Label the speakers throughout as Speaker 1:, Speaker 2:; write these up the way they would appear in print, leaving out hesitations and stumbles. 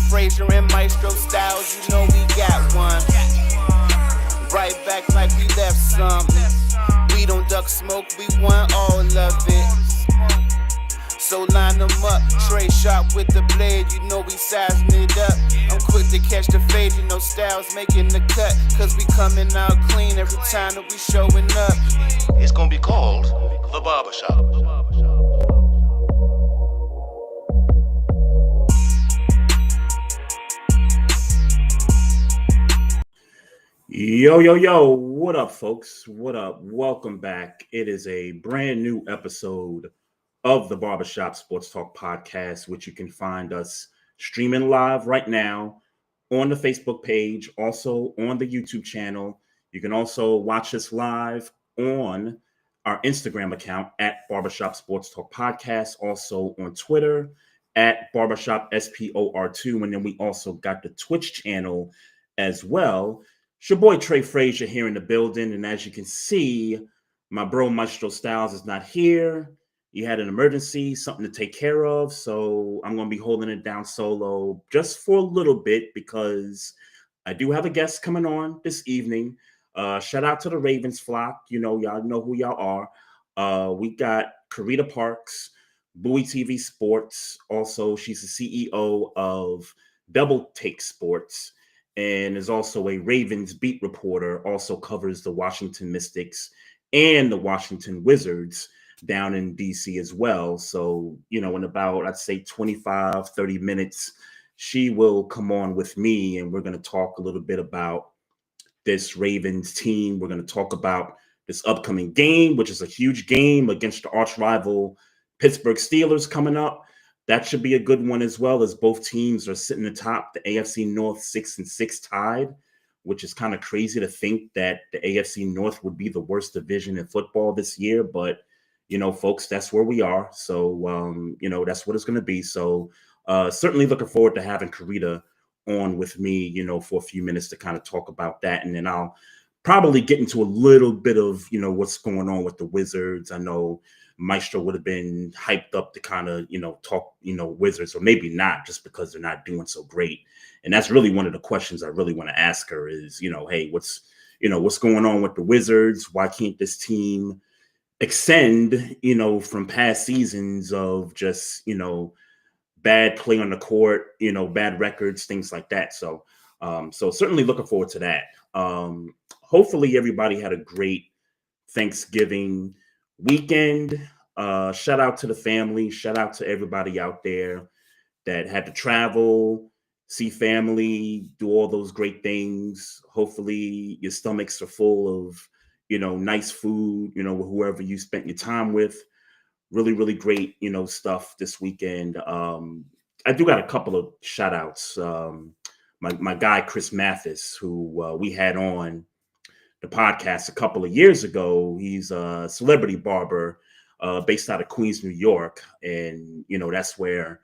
Speaker 1: Frazier and Maestro styles, you know we got one. Right back like we left something. We don't duck smoke, we want all of it. So line them up, Trey sharp with the blade, you know we sizing it up. I'm quick to catch the fade, you know Styles making the cut. Cause we coming out clean every time that we showing up.
Speaker 2: It's gonna be called The Barbershop.
Speaker 3: Yo, what up, folks? What up? Welcome back. It is a brand new episode of the Barbershop Sports Talk podcast, which you can find us streaming live right now on the Facebook page, also on the YouTube channel. You can also watch us live on our Instagram account at Barbershop Sports Talk Podcast, also on Twitter at Barbershop SPOR2. And then we also got the Twitch channel as well. It's your boy Trey Frazier here in the building, and as you can see, my bro Maestro Styles is not here. He had an emergency, something to take care of, so I'm going to be holding it down solo just for a little bit because I do have a guest coming on this evening. Shout out to the Ravens flock. You know, y'all know who y'all are. We got Carita Parks, Bowie TV Sports. Also, she's the CEO of Double Take Sports, and is also a Ravens beat reporter, also covers the Washington Mystics and the Washington Wizards down in DC as well. So, you know, in about, I'd say 25, 30 minutes, she will come on with me and we're going to talk a little bit about this Ravens team. We're going to talk about this upcoming game, which is a huge game against the arch rival Pittsburgh Steelers coming up. That should be a good one as well, as both teams are sitting atop the AFC North 6-6 tied, which is kind of crazy to think that the AFC North would be the worst division in football this year. But, you know, folks, that's where we are. So, you know, that's what it's going to be. So certainly looking forward to having Carita on with me, you know, for a few minutes to kind of talk about that. And then I'll probably get into a little bit of, you know, what's going on with the Wizards. I know Maestro would have been hyped up to kind of, you know, talk, you know, Wizards, or maybe not, just because they're not doing so great. And that's really one of the questions I really want to ask her is, you know, hey, what's going on with the Wizards? Why can't this team extend, you know, from past seasons of just, you know, bad play on the court, you know, bad records, things like that. So, so certainly looking forward to that. Hopefully everybody had a great Thanksgiving weekend. Shout out to the family. Shout out to everybody out there that had to travel, see family, do all those great things. Hopefully your stomachs are full of, you know, nice food, you know, whoever you spent your time with. Really, really great, you know, stuff this weekend. I do got a couple of shout outs. My guy, Chris Mathis, who we had on the podcast a couple of years ago. He's a celebrity barber based out of Queens, New York. And, you know, that's where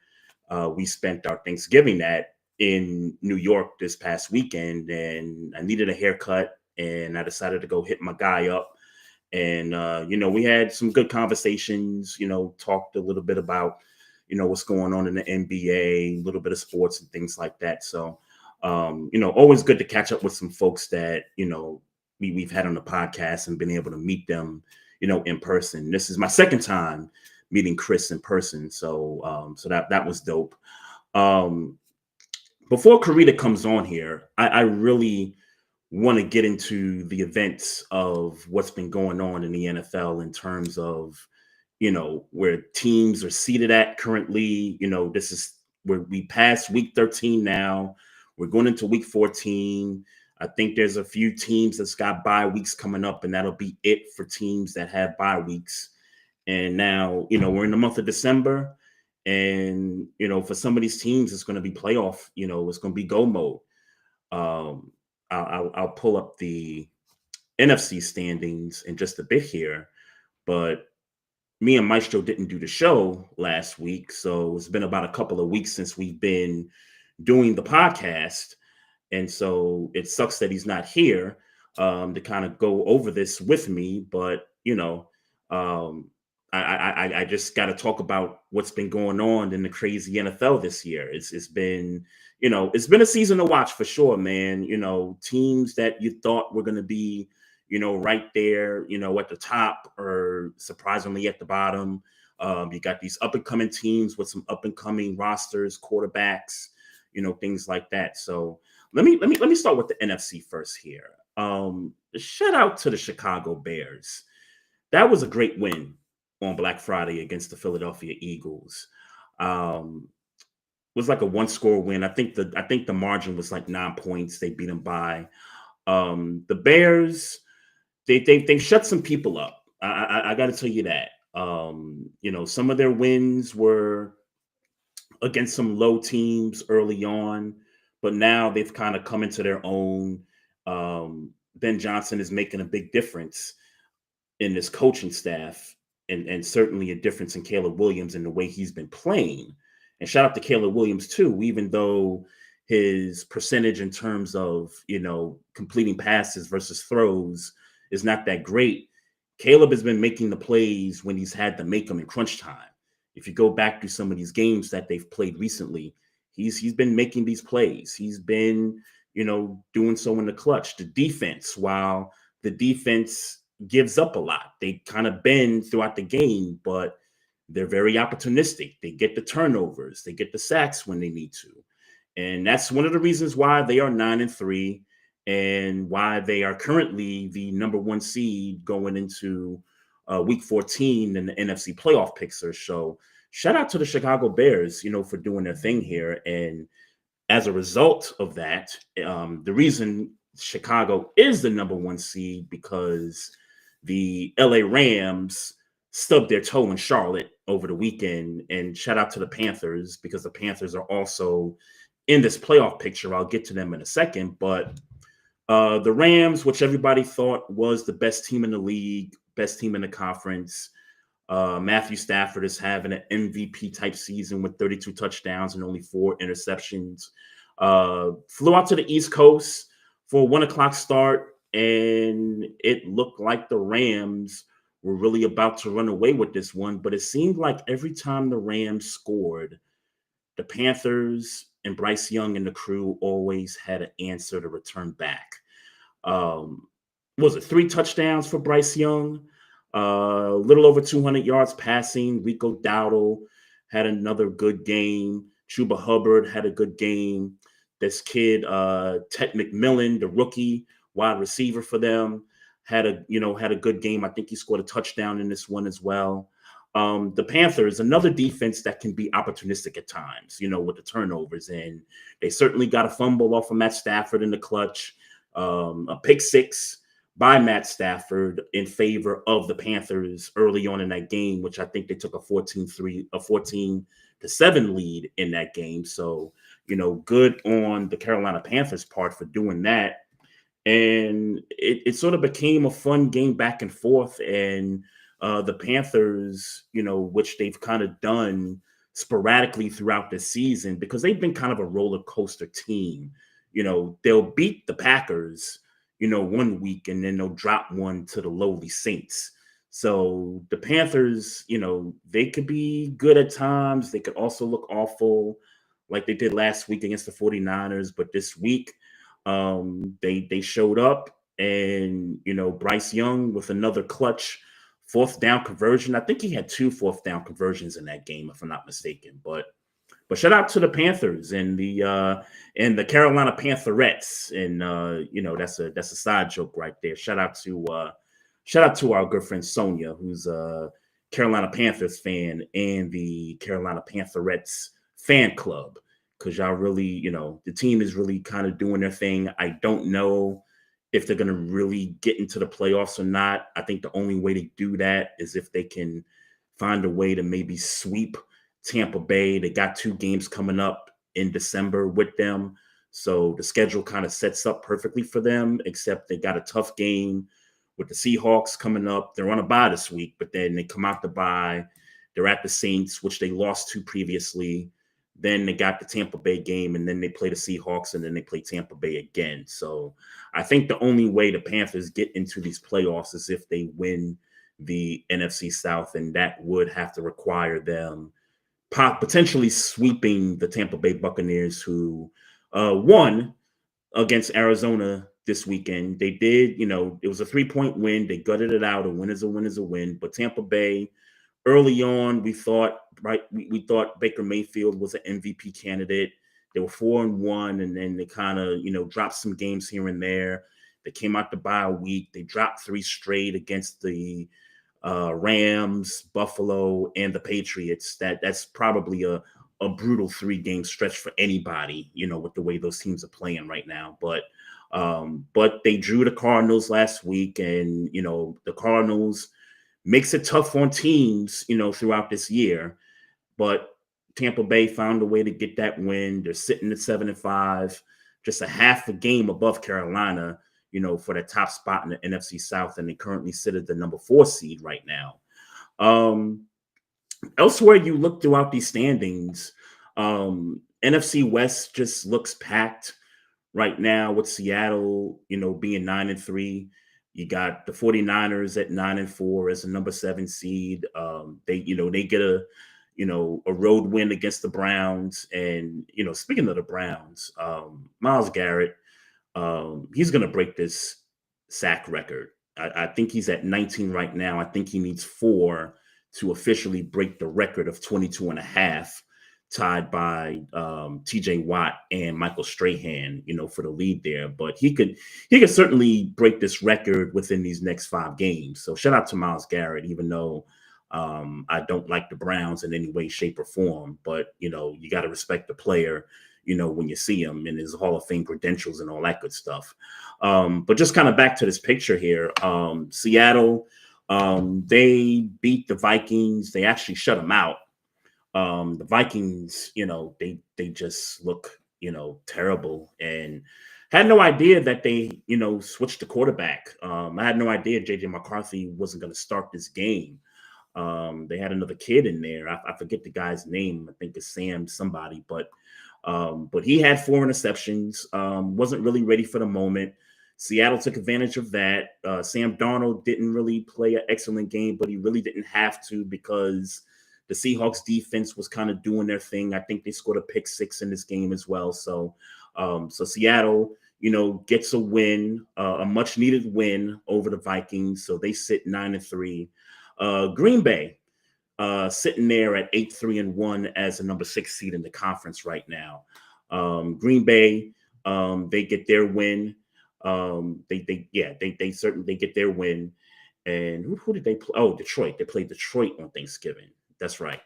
Speaker 3: we spent our Thanksgiving at in New York this past weekend. And I needed a haircut and I decided to go hit my guy up. And, you know, we had some good conversations, you know, talked a little bit about, you know, what's going on in the NBA, a little bit of sports and things like that. So, you know, always good to catch up with some folks that, you know, we've had on the podcast and been able to meet them, you know, in person. This is my second time meeting Chris in person. So, so that was dope. Before Carita comes on here, I really want to get into the events of what's been going on in the NFL in terms of, you know, where teams are seated at currently. You know, this is where we passed week 13 now. We're going into week 14. I think there's a few teams that's got bye weeks coming up, and that'll be it for teams that have bye weeks. And now, you know, we're in the month of December, and, you know, for some of these teams, it's going to be playoff, you know, it's going to be go mode. I'll pull up the NFC standings in just a bit here, but me and Maestro didn't do the show last week. So it's been about a couple of weeks since we've been doing the podcast. And so it sucks that he's not here to kind of go over this with me. But, you know, I just got to talk about what's been going on in the crazy NFL this year. It's been, it's been a season to watch for sure, man. Teams that you thought were going to be, right there, at the top or surprisingly at the bottom. You got these up and coming teams with some up and coming rosters, quarterbacks, things like that. So let me start with the NFC first here. Shout out to the Chicago Bears. That was a great win on Black Friday against the Philadelphia Eagles. Was like a one-score win. I think the margin was like 9 points. They beat them by. The Bears, they shut some people up. I got to tell you that. Some of their wins were against some low teams early on, but now they've kind of come into their own. Ben Johnson is making a big difference in this coaching staff, and certainly a difference in Caleb Williams and the way he's been playing. And shout out to Caleb Williams too, even though his percentage in terms of, completing passes versus throws is not that great. Caleb has been making the plays when he's had to make them in crunch time. If you go back to some of these games that they've played recently, he's been making these plays. He's been, doing so in the clutch. The defense, while the defense gives up a lot, they kind of bend throughout the game, but they're very opportunistic. They get the turnovers, they get the sacks when they need to. And that's one of the reasons why they are 9-3 and why they are currently the number 1 seed going into week 14 in the NFC playoff picture. So shout out to the Chicago Bears, for doing their thing here. And as a result of that, the reason Chicago is the number 1 seed because the LA Rams stubbed their toe in Charlotte over the weekend. And shout out to the Panthers because the Panthers are also in this playoff picture. I'll get to them in a second. But the Rams, which everybody thought was the best team in the league, best team in the conference. Matthew Stafford is having an MVP type season with 32 touchdowns and only 4 interceptions. Flew out to the East Coast for a 1:00 start, and it looked like the Rams were really about to run away with this one. But it seemed like every time the Rams scored, the Panthers and Bryce Young and the crew always had an answer to return back. Was it 3 touchdowns for Bryce Young? A little over 200 yards passing. Rico Dowdle had another good game. Chuba Hubbard had a good game. This kid, Ted McMillan, the rookie wide receiver for them, had a good game. I think he scored a touchdown in this one as well. The Panthers, another defense that can be opportunistic at times, with the turnovers. And they certainly got a fumble off of Matt Stafford in the clutch, a pick 6 by Matt Stafford in favor of the Panthers early on in that game, which I think they took a 14-7 lead in that game. So, good on the Carolina Panthers part for doing that. And it sort of became a fun game back and forth. And the Panthers, which they've kind of done sporadically throughout the season because they've been kind of a roller coaster team. They'll beat the Packers, one week, and then they'll drop one to the lowly Saints. So the Panthers, they could be good at times. They could also look awful like they did last week against the 49ers. But this week, they showed up, and, Bryce Young with another clutch 4th down conversion. I think he had 2 4th down conversions in that game, if I'm not mistaken. But shout out to the Panthers and the Carolina Pantherettes, and that's a side joke right there. Shout out to our good friend Sonia, who's a Carolina Panthers fan and the Carolina Pantherettes fan club, because y'all really, the team is really kind of doing their thing. I don't know if they're going to really get into the playoffs or not. I think the only way to do that is if they can find a way to maybe sweep Tampa Bay. They got 2 games coming up in December with them. So the schedule kind of sets up perfectly for them, except they got a tough game with the Seahawks coming up. They're on a bye this week, but then they come out the bye. They're at the Saints, which they lost to previously. Then they got the Tampa Bay game, and then they play the Seahawks, and then they play Tampa Bay again. So I think the only way the Panthers get into these playoffs is if they win the NFC South, and that would have to require them potentially sweeping the Tampa Bay Buccaneers, who won against Arizona this weekend. They did, it was a 3-point win. They gutted it out. A win is a win is a win. But Tampa Bay, early on, we thought Baker Mayfield was an MVP candidate. They were 4-1, and then they kind of, dropped some games here and there. They came out to bye a week. They dropped 3 straight against the Rams, Buffalo, and the Patriots. That's probably a brutal 3-game stretch for anybody, with the way those teams are playing right now. But they drew the Cardinals last week, and the Cardinals makes it tough on teams, throughout this year. But Tampa Bay found a way to get that win. They're sitting at 7-5, just a half a game above Carolina, for the top spot in the NFC South, and they currently sit at the number 4 seed right now. Elsewhere, you look throughout these standings, NFC West just looks packed right now with Seattle, being 9-3. You got the 49ers at 9-4 as a number 7 seed. They get a road win against the Browns. And, speaking of the Browns, Myles Garrett, he's going to break this sack record. I think he's at 19 right now. I think he needs 4 to officially break the record of 22.5, tied by TJ Watt and Michael Strahan, for the lead there. But he could certainly break this record within these next 5 games. So shout out to Myles Garrett, even though I don't like the Browns in any way, shape, or form. But, you got to respect the player, when you see him and his Hall of Fame credentials and all that good stuff. But just kind of back to this picture here, Seattle, they beat the Vikings. They actually shut them out. The Vikings, they just look, terrible, and had no idea that they, switched the quarterback. I had no idea JJ McCarthy wasn't going to start this game. They had another kid in there. I forget the guy's name. I think it's Sam somebody, but he had 4 interceptions, wasn't really ready for the moment. Seattle took advantage of that. Sam Darnold didn't really play an excellent game, but he really didn't have to, because the Seahawks defense was kind of doing their thing. I think they scored a pick 6 in this game as well. So Seattle, gets a win, a much needed win over the Vikings. So they sit 9-3. Green Bay, sitting there at 8-3-1 as a number 6 seed in the conference right now. Green Bay, they get their win. They certainly get their win. And who did they play? Oh, Detroit. They played Detroit on Thanksgiving. That's right.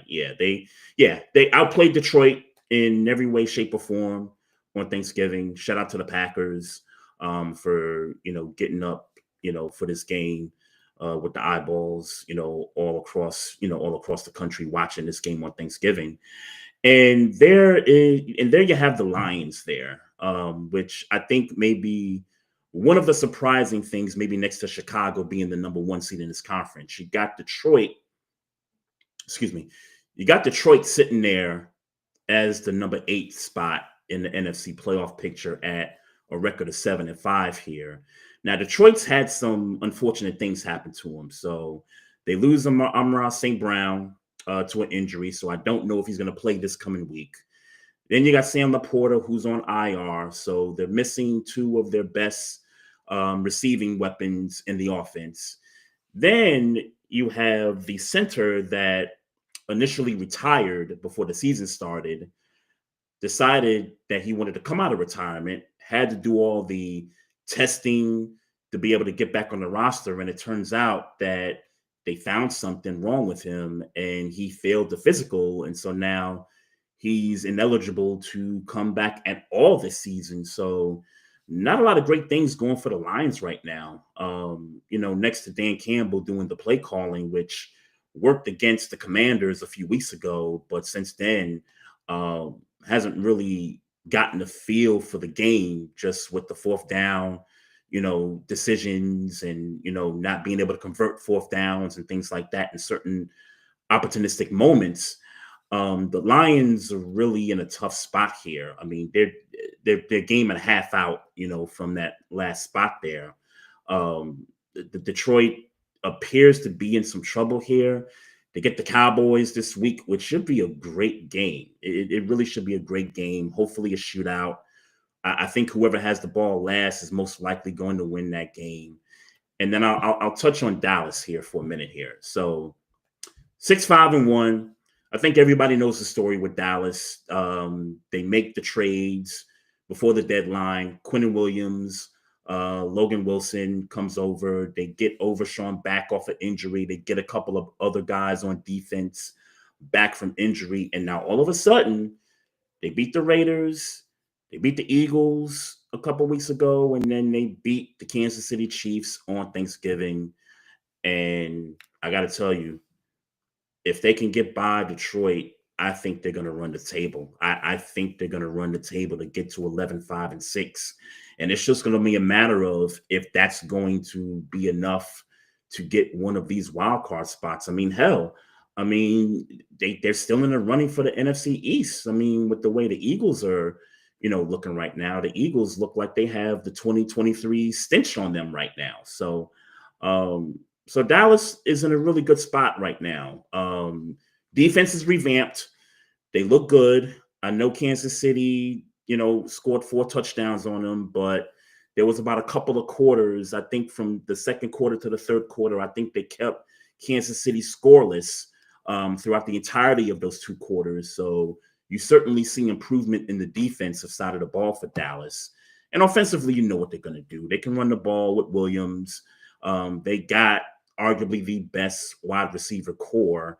Speaker 3: Yeah, they outplayed Detroit in every way, shape, or form on Thanksgiving. Shout out to the Packers for getting up for this game with the eyeballs all across the country watching this game on Thanksgiving. And there you have the Lions there, which I think may be one of the surprising things, maybe next to Chicago being the number 1 seed in this conference. You got Detroit sitting there as the number 8 spot in the NFC playoff picture at a record of 7-5 here. Now, Detroit's had some unfortunate things happen to them. So they lose Amon-Ra St. Brown to an injury. So I don't know if he's going to play this coming week. Then you got Sam Laporta, who's on IR. So they're missing 2 of their best receiving weapons in the offense. Then you have the center that initially retired before the season started, decided that he wanted to come out of retirement, had to do all the testing to be able to get back on the roster. And it turns out that they found something wrong with him and he failed the physical. And so now he's ineligible to come back at all this season. So not a lot of great things going for the Lions right now. Next to Dan Campbell doing the play calling, which worked against the Commanders a few weeks ago, but since then hasn't really gotten a feel for the game, just with the 4th down, decisions and, not being able to convert 4th downs and things like that in certain opportunistic moments. The Lions are really in a tough spot here. I mean, they're game and a half out, from that last spot there. The Detroit appears to be in some trouble here. They get the Cowboys this week, which should be a great game. It really should be a great game. Hopefully a shootout. I think whoever has the ball last is most likely going to win that game. And then I'll touch on Dallas here for a minute here. So 6-5-1. I think everybody knows the story with Dallas. They make the trades before the deadline. Quinnen Williams, Logan Wilson comes over. They get Overshawn back off of injury. They get a couple of other guys on defense back from injury. And now all of a sudden, they beat the Raiders. They beat the Eagles a couple weeks ago, and then they beat the Kansas City Chiefs on Thanksgiving. And I got to tell you, if they can get by Detroit, I think they're going to run the table. I think they're going to run the table to get to 11-5-6. And it's just going to be a matter of if that's going to be enough to get one of these wild card spots. I mean, hell, they're still in the running for the NFC East. I mean, with the way the Eagles are, looking right now, the Eagles look like they have the 2023 stench on them right now. So Dallas is in a really good spot right now. Defense is revamped. They look good. I know Kansas City, scored 4 touchdowns on them, but there was about a couple of quarters, I think from the second quarter to the third quarter, I think they kept Kansas City scoreless throughout the entirety of those 2 quarters. So you certainly see improvement in the defensive side of the ball for Dallas. And offensively, you know what they're going to do. They can run the ball with Williams. They got arguably the best wide receiver core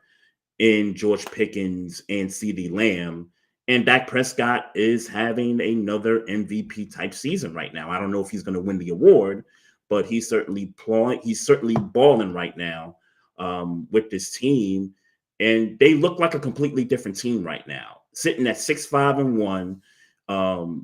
Speaker 3: in George Pickens and CeeDee Lamb. And Dak Prescott is having another MVP type season right now. I don't know if he's going to win the award, but he's certainly balling right now with this team. And they look like a completely different team right now, sitting at 6-5-1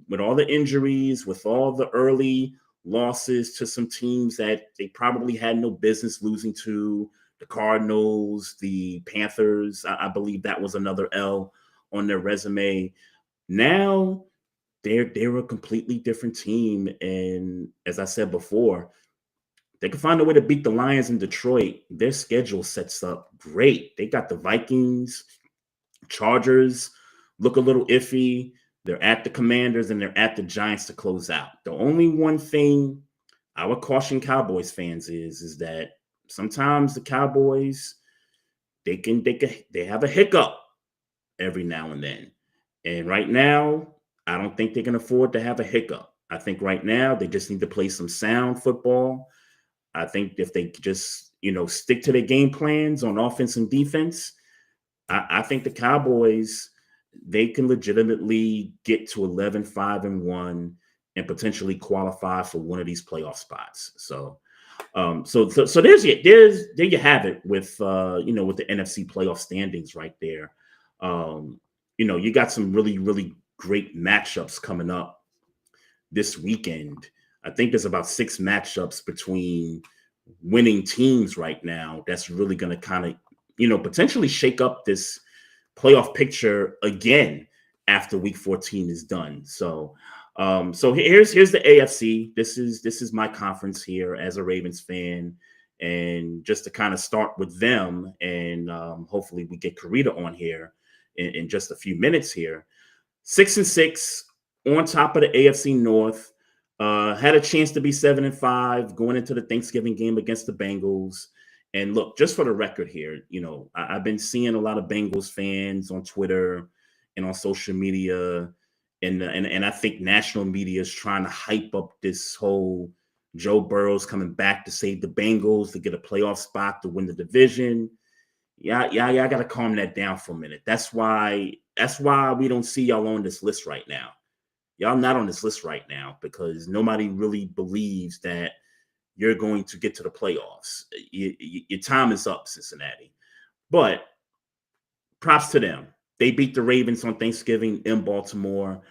Speaker 3: with all the injuries, with all the early losses to some teams that they probably had no business losing to. The Cardinals, the Panthers, I believe that was another L on their resume. Now they're a completely different team. And as I said before, they can find a way to beat the Lions in Detroit. Their schedule sets up great. They got the Vikings, Chargers, look a little iffy. They're at the Commanders and they're at the Giants to close out. The only one thing I would caution Cowboys fans is that sometimes the Cowboys, they have a hiccup every now and then. And right now, I don't think they can afford to have a hiccup. I think right now they just need to play some sound football. I think if they just, stick to their game plans on offense and defense, I think the Cowboys, they can legitimately get to 11-5-1 and potentially qualify for one of these playoff spots. So there you have it with with the NFC playoff standings right there. You got some really, really great matchups coming up this weekend. I think there's about 6 matchups between winning teams right now that's really going to kind of, potentially shake up this playoff picture again after week 14 is done. So here's the AFC. This is my conference here as a Ravens fan. And just to kind of start with them, and hopefully we get Carita on here in just a few minutes here. 6-6 on top of the AFC North. Had a chance to be 7-5 going into the Thanksgiving game against the Bengals. And look, just for the record here, I've been seeing a lot of Bengals fans on Twitter and on social media, and I think national media is trying to hype up this whole Joe Burrow's coming back to save the Bengals to get a playoff spot to win the division. Yeah, I got to calm that down for a minute. That's why we don't see y'all on this list right now. Y'all not on this list right now because nobody really believes that you're going to get to the playoffs. Your time is up, Cincinnati. But props to them. They beat the Ravens on Thanksgiving in Baltimore.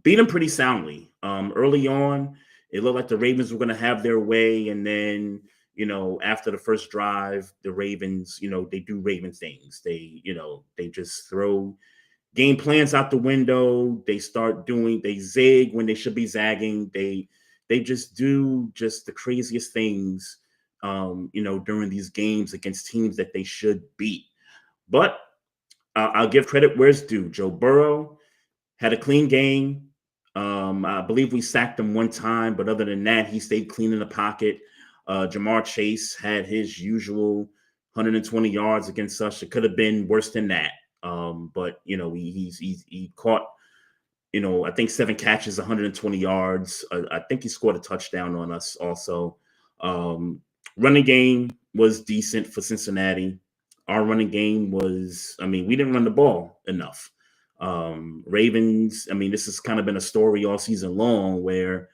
Speaker 3: Beat them pretty soundly. Early on, it looked like the Ravens were going to have their way. And then, after the first drive, the Ravens, they do Raven things. They just throw game plans out the window. They zig when they should be zagging. They just do the craziest things during these games against teams that they should beat. But I'll give credit where it's due. Joe Burrow had a clean game. I believe we sacked him one time, but other than that, he stayed clean in the pocket. Jamar Chase had his usual 120 yards against us. It could have been worse than that. But he caught, I think 7 catches, 120 yards. I think he scored a touchdown on us also. Running game was decent for Cincinnati. Our running game was, we didn't run the ball enough. Ravens, this has kind of been a story all season long where,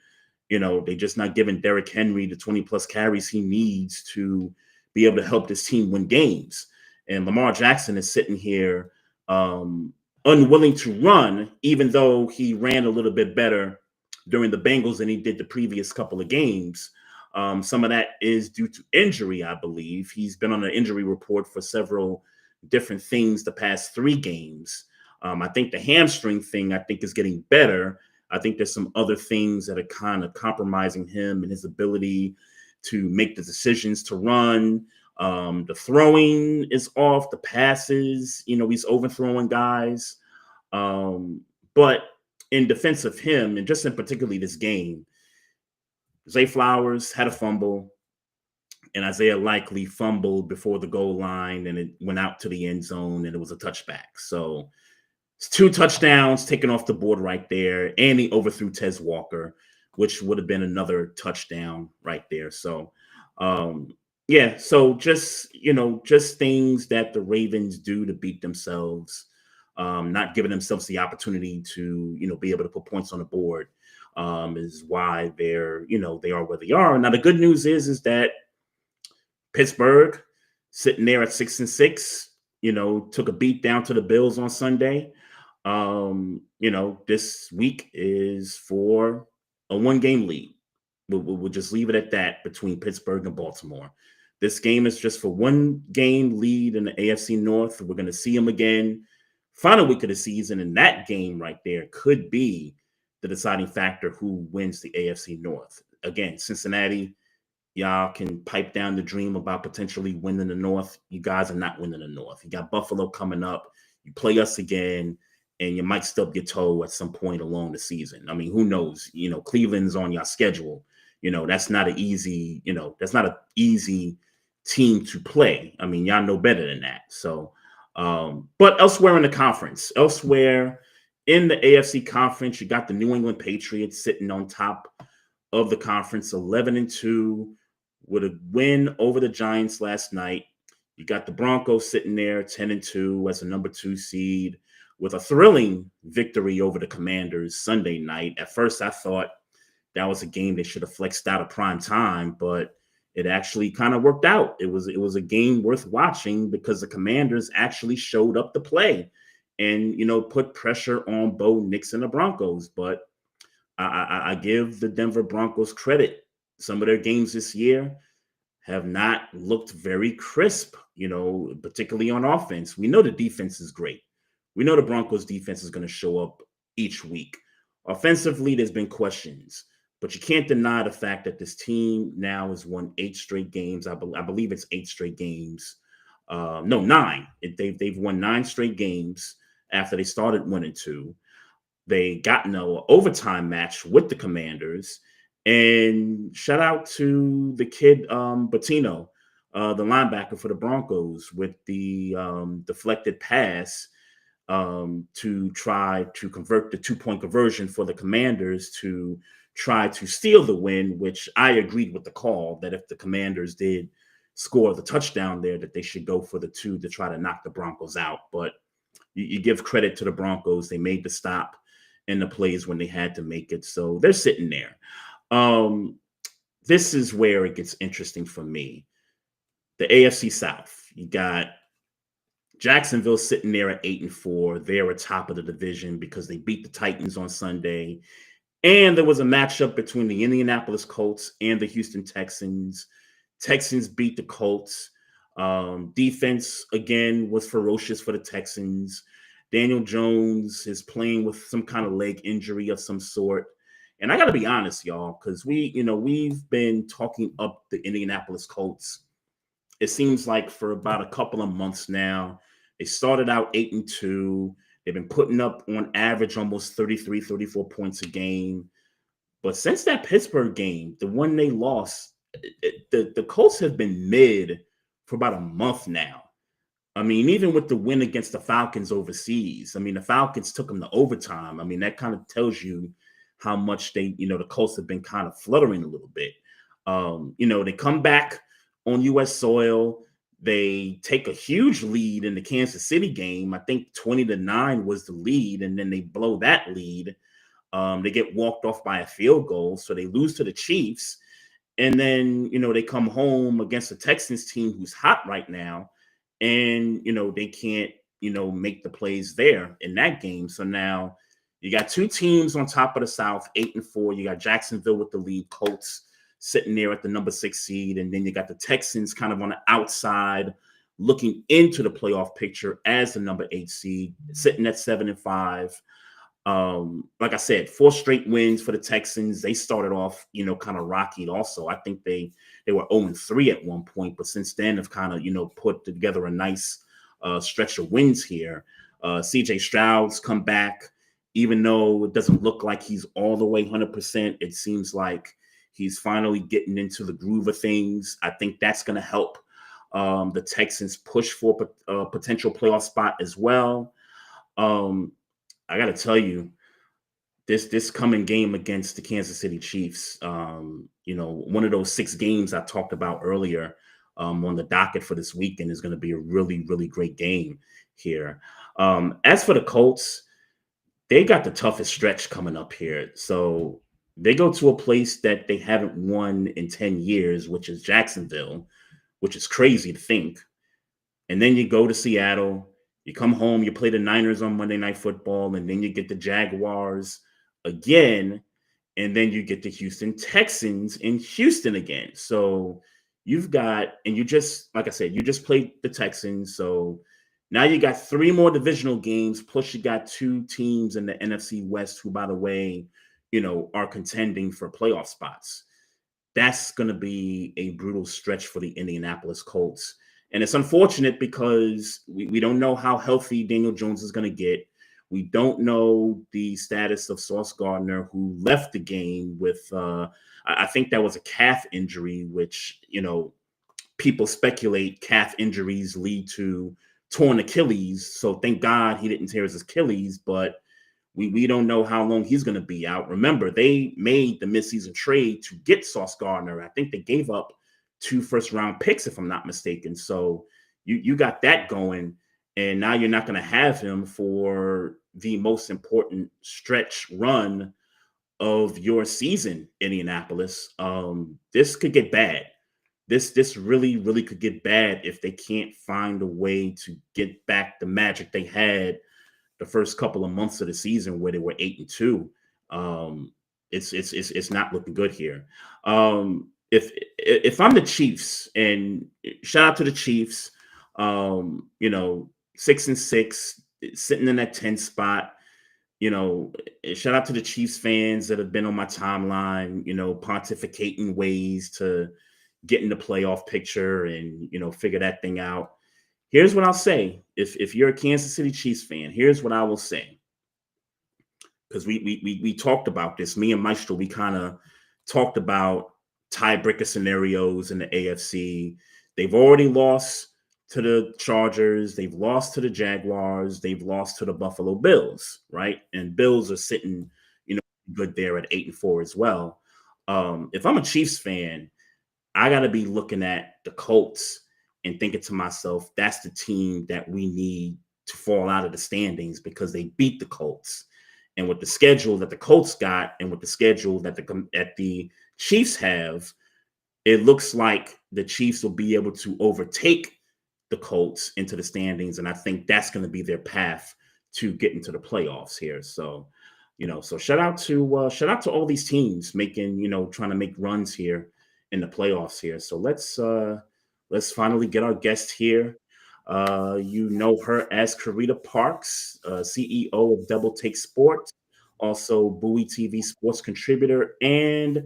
Speaker 3: they just not giving Derrick Henry the 20 plus carries he needs to be able to help this team win games. And Lamar Jackson is sitting here unwilling to run, even though he ran a little bit better during the Bengals than he did the previous couple of games. Some of that is due to injury, I believe. He's been on an injury report for several different things the past 3 games. I think the hamstring thing, is getting better. I think there's some other things that are kind of compromising him and his ability to make the decisions to run. The throwing is off, the passes, he's overthrowing guys. But in defense of him, and just in particularly this game, Zay Flowers had a fumble, and Isaiah Likely fumbled before the goal line, and it went out to the end zone, and it was a touchback. So it's 2 touchdowns taken off the board right there, and he overthrew Tez Walker, which would have been another touchdown right there. So, so just things that the Ravens do to beat themselves, not giving themselves the opportunity to, be able to put points on the board. Is why they're, they are where they are. Now, the good news is that Pittsburgh, sitting there at 6-6, took a beat down to the Bills on Sunday. This week is for a 1-game lead. We'll just leave it at that between Pittsburgh and Baltimore. This game is just for 1-game lead in the AFC North. We're going to see them again. Final week of the season, and that game right there could be the deciding factor who wins the AFC North. Again, Cincinnati, y'all can pipe down the dream about potentially winning the North. You guys are not winning the North. You got Buffalo coming up. You play us again, and you might stub your toe at some point along the season. Who knows? Cleveland's on your schedule. That's not an easy, team to play. Y'all know better than that. So, but elsewhere in the conference, in the AFC conference, you got the New England Patriots sitting on top of the conference, 11-2, with a win over the Giants last night. You got the Broncos sitting there 10-2 as a number 2 seed with a thrilling victory over the Commanders Sunday night. At first, I thought that was a game they should have flexed out of prime time, but it actually kind of worked out. It was a game worth watching because the Commanders actually showed up to play and, put pressure on Bo Nix and the Broncos. But I give the Denver Broncos credit. Some of their games this year have not looked very crisp, particularly on offense. We know the defense is great. We know the Broncos defense is going to show up each week. Offensively, there's been questions, but you can't deny the fact that this team now has won 8 straight games. I believe it's 8 straight games. 9. They've won 9 straight games after they started 1-2. They got in an overtime match with the Commanders. And shout out to the kid, Bettino, the linebacker for the Broncos, with the deflected pass to try to convert the 2-point conversion for the Commanders to try to steal the win, which I agreed with the call that if the Commanders did score the touchdown there, that they should go for the 2 to try to knock the Broncos out. But you give credit to the Broncos. They made the stop in the plays when they had to make it. So they're sitting there. This is where it gets interesting for me. The AFC South. You got Jacksonville sitting there at 8-4. They're atop of the division because they beat the Titans on Sunday. And there was a matchup between the Indianapolis Colts and the Houston Texans. Texans beat the Colts. Defense, again, was ferocious for the Texans. Daniel Jones is playing with some kind of leg injury of some sort. And I got to be honest, y'all, because we've been talking up the Indianapolis Colts. It seems like for about a couple of months now. They started out 8-2. They've been putting up on average almost 33, 34 points a game. But since that Pittsburgh game, the one they lost, the Colts have been mid for about a month now. I mean, even with the win against the Falcons overseas, I mean, the Falcons took them to overtime. I mean, that kind of tells you how much the Colts have been kind of fluttering a little bit. They come back on U.S. soil. They take a huge lead in the Kansas City game. I think 20-9 was the lead, and then they blow that lead. They get walked off by a field goal, so they lose to the Chiefs. And then, they come home against the Texans team who's hot right now, and, they can't, make the plays there in that game. So now you got two teams on top of the South, 8-4. You got Jacksonville with the lead, Colts sitting there at the number 6 seed. And then you got the Texans kind of on the outside looking into the playoff picture as the number 8 seed, sitting at 7-5. Like I said, 4 straight wins for the Texans. They started off, kind of rocky also. I think they were 0-3 at one point, but since then have kind of, put together a nice stretch of wins here. CJ Stroud's come back, even though it doesn't look like he's all the way 100%. It seems like he's finally getting into the groove of things. I think that's going to help the Texans push for a potential playoff spot as well. I got to tell you, this coming game against the Kansas City Chiefs, one of those 6 games I talked about earlier on the docket for this weekend is going to be a really, really great game here. As for the Colts, they got the toughest stretch coming up here. So they go to a place that they haven't won in 10 years, which is Jacksonville, which is crazy to think. And then you go to Seattle. You come home, you play the Niners on Monday Night Football, and then you get the Jaguars again, and then you get the Houston Texans in Houston again. So you've got, and you just, like I said, you just played the Texans. So now you got 3 more divisional games, plus you got 2 teams in the NFC West who, by the way, are contending for playoff spots. That's going to be a brutal stretch for the Indianapolis Colts. And it's unfortunate because we don't know how healthy Daniel Jones is going to get. We don't know the status of Sauce Gardner, who left the game with, I think that was a calf injury, which, people speculate calf injuries lead to torn Achilles. So thank God he didn't tear his Achilles, but we don't know how long he's going to be out. Remember, they made the midseason trade to get Sauce Gardner. I think they gave up 2 first-round picks, if I'm not mistaken. So you got that going, and now you're not going to have him for the most important stretch run of your season, Indianapolis. This could get bad. This really, really could get bad if they can't find a way to get back the magic they had the first couple of months of the season where they were 8-2. It's not looking good here. If I'm the Chiefs, and shout out to the Chiefs, 6-6, sitting in that 10 spot, shout out to the Chiefs fans that have been on my timeline, pontificating ways to get in the playoff picture and, figure that thing out. Here's what I'll say. If you're a Kansas City Chiefs fan, here's what I will say. Because we talked about this. Me and Maestro, we kind of talked about tiebreaker scenarios in the AFC. They've already lost to the Chargers. They've lost to the Jaguars. They've lost to the Buffalo Bills, right? And Bills are sitting, good there at 8-4 as well. If I'm a Chiefs fan, I got to be looking at the Colts and thinking to myself, that's the team that we need to fall out of the standings because they beat the Colts. And with the schedule that the Colts got and with the schedule that the Chiefs have, it looks like the Chiefs will be able to overtake the Colts into the standings. And I think that's going to be their path to get into the playoffs here. So, so shout out to all these teams making, trying to make runs here in the playoffs here. So let's finally get our guest here. You know her as Carita Parks, CEO of Double Take Sports, also Bowie TV Sports contributor, and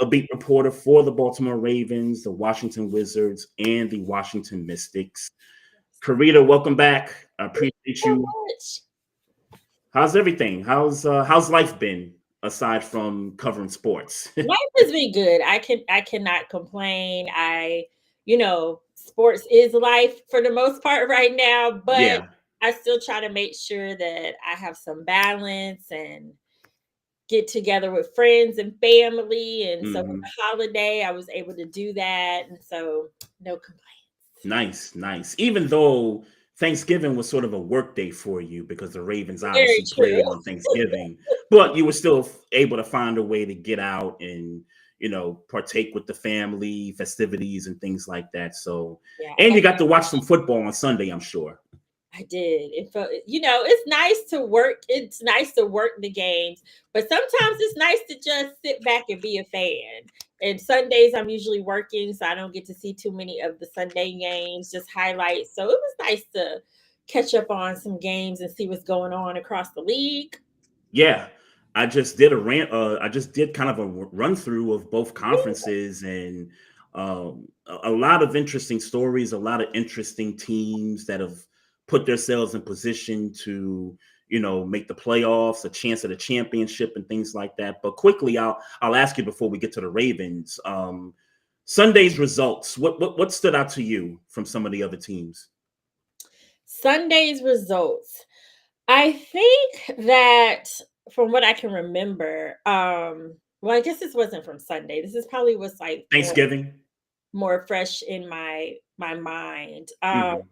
Speaker 3: a beat reporter for the Baltimore Ravens, the Washington Wizards, and the Washington Mystics. Carita, welcome back. I appreciate
Speaker 4: So
Speaker 3: you.
Speaker 4: much.
Speaker 3: How's everything? How's life been aside from covering sports?
Speaker 4: Life has been good. I cannot complain. Sports is life for the most part right now, but
Speaker 3: Yeah.
Speaker 4: I still try to make sure that I have some balance and get together with friends and family. And so for
Speaker 3: Mhm.
Speaker 4: the holiday, I was able to do that. And so no complaints.
Speaker 3: Nice. Even though Thanksgiving was sort of a work day for you because the Ravens
Speaker 4: Very
Speaker 3: obviously
Speaker 4: true.
Speaker 3: played on Thanksgiving, but you were still able to find a way to get out and partake with the family festivities and things like that. So,
Speaker 4: Yeah,
Speaker 3: and you got to watch some football on Sunday, I'm sure.
Speaker 4: I did. It felt, it's nice to work. It's nice to work the games, but sometimes it's nice to just sit back and be a fan. And Sundays, I'm usually working, so I don't get to see too many of the Sunday games, just highlights. So it was nice to catch up on some games and see what's going on across the league.
Speaker 3: Yeah, I just did I just did kind of a run through of both conferences, and a lot of interesting stories, a lot of interesting teams that have put themselves in position to make the playoffs, a chance at a championship, and things like that. But quickly, I'll ask you before we get to the Ravens. Sunday's results. What stood out to you from some of the other teams?
Speaker 4: Sunday's results. I think that from what I can remember, well, I guess this wasn't from Sunday. This is probably was like
Speaker 3: Thanksgiving.
Speaker 4: more fresh in my mind.
Speaker 3: Mhm.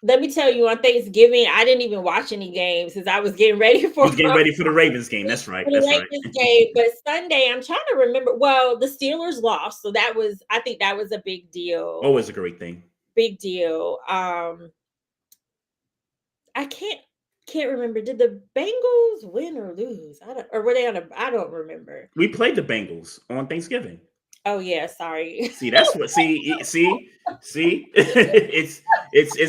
Speaker 4: Let me tell you, on Thanksgiving, I didn't even watch any games because I was getting ready
Speaker 3: You
Speaker 4: for
Speaker 3: was getting ready for the Ravens game. That's right.
Speaker 4: the
Speaker 3: That's right.
Speaker 4: Lakers game. But Sunday, I'm trying to remember. Well, the Steelers lost, so I think that was a big deal.
Speaker 3: Always a great thing.
Speaker 4: Big deal. I can't remember. Did the Bengals win or lose? Or were they on a? I don't remember.
Speaker 3: We played the Bengals on Thanksgiving.
Speaker 4: Oh yeah, sorry.
Speaker 3: See, that's what. See. It's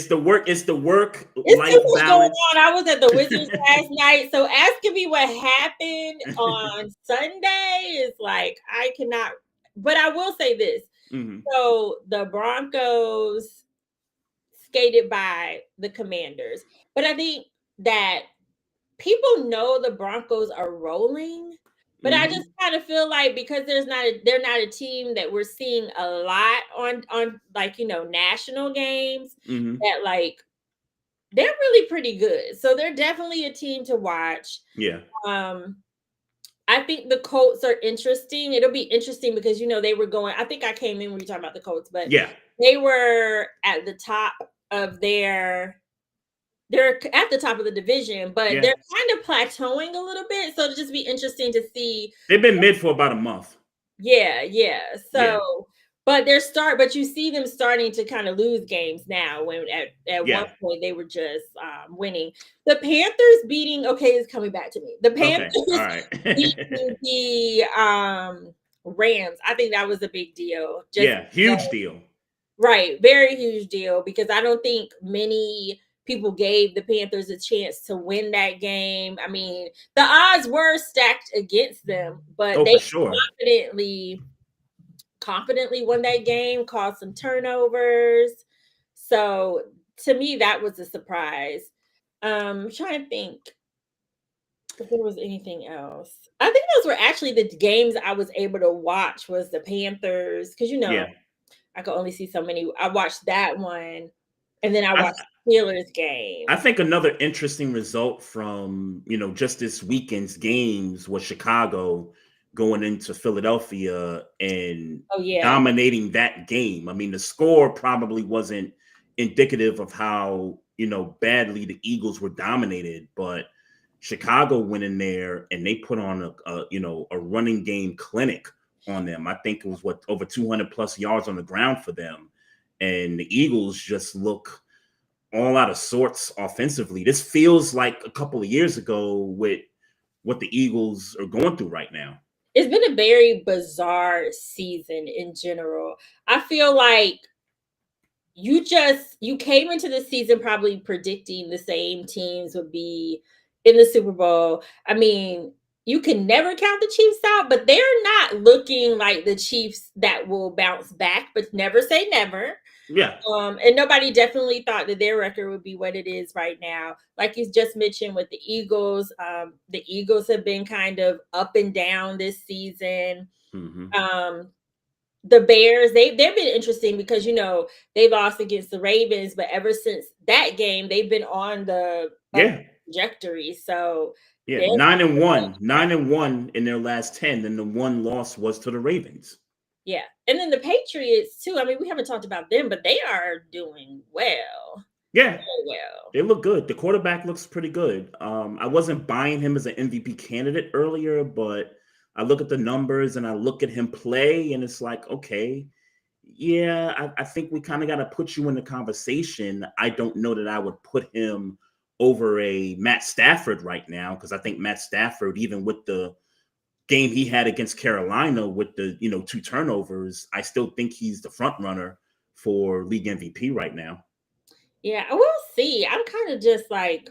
Speaker 3: the work. It's the work
Speaker 4: It's
Speaker 3: life
Speaker 4: too much going
Speaker 3: balance.
Speaker 4: on. I was at the Wizards last night, so asking me what happened on Sunday is like I cannot. But I will say this:
Speaker 3: Mhm.
Speaker 4: so the Broncos skated by the Commanders, but I think that people know the Broncos are rolling. But I just
Speaker 3: Mhm.
Speaker 4: kind of feel like because they're not a team that we're seeing a lot on like national games,
Speaker 3: Mhm.
Speaker 4: that like they're really pretty good. So they're definitely a team to watch.
Speaker 3: Yeah.
Speaker 4: Um, I think the Colts are interesting. It'll be interesting because they were going. I think I came in when you talking about the Colts, but
Speaker 3: Yeah.
Speaker 4: they were at the top of they're at the top of the division, but
Speaker 3: Yeah.
Speaker 4: they're kind of plateauing a little bit. So it'll just be interesting to see.
Speaker 3: They've been mid for about a month.
Speaker 4: Yeah.
Speaker 3: Yeah.
Speaker 4: So, but but you see them starting to kind of lose games now. When at one
Speaker 3: Yeah.
Speaker 4: point they were just winning. The Panthers beating. Okay, it's coming back to me. The
Speaker 3: Okay. All
Speaker 4: Panthers
Speaker 3: right.
Speaker 4: beating the Rams. I think that was a big deal. Just
Speaker 3: Yeah. Huge deal.
Speaker 4: right, very huge deal because I don't think many people gave the Panthers a chance to win that game. I mean, the odds were stacked against them, but
Speaker 3: Oh,
Speaker 4: they
Speaker 3: for sure.
Speaker 4: confidently won that game, caused some turnovers. So to me, that was a surprise. I'm trying to think if there was anything else. I think those were actually the games I was able to watch was the Panthers because
Speaker 3: Yeah.
Speaker 4: I could only see so many. I watched that one, and then I
Speaker 3: I
Speaker 4: watched the Steelers game.
Speaker 3: I think another interesting result from, just this weekend's games was Chicago going into Philadelphia and
Speaker 4: Oh yeah,
Speaker 3: dominating that game. I mean, the score probably wasn't indicative of how, badly the Eagles were dominated, but Chicago went in there and they put on a running game clinic on them. I think it was over 200 plus yards on the ground for them. And the Eagles just look all out of sorts offensively. This feels like a couple of years ago with what the Eagles are going through right now.
Speaker 4: it's been a very bizarre season in general. I feel like you came into the season probably predicting the same teams would be in the Super Bowl. I mean, you can never count the Chiefs out, but they're not looking like the Chiefs that will bounce back, but never say never.
Speaker 3: Yeah.
Speaker 4: And nobody definitely thought that their record would be what it is right now. Like you just mentioned with the Eagles have been kind of up and down this season.
Speaker 3: Mm-hmm.
Speaker 4: The Bears, they've been interesting because they lost against the Ravens, but ever since that game, they've been on the up
Speaker 3: Yeah.
Speaker 4: trajectory. So
Speaker 3: Yeah.
Speaker 4: they're
Speaker 3: 9-1. 9-1 in their last 10, and the one loss was to the Ravens.
Speaker 4: yeah. And then the Patriots too. I mean, we haven't talked about them, but they are doing well.
Speaker 3: Yeah.
Speaker 4: Very well.
Speaker 3: They look good. The quarterback looks pretty good. I wasn't buying him as an MVP candidate earlier, but I look at the numbers and I look at him play, and it's like, okay, yeah, I think we kind of got to put you in the conversation. I don't know that I would put him over a Matt Stafford right now, because I think Matt Stafford, even with the game he had against Carolina with the 2 turnovers, I still think he's the front runner for league MVP right now.
Speaker 4: Yeah, we'll see. I'm kind of just like,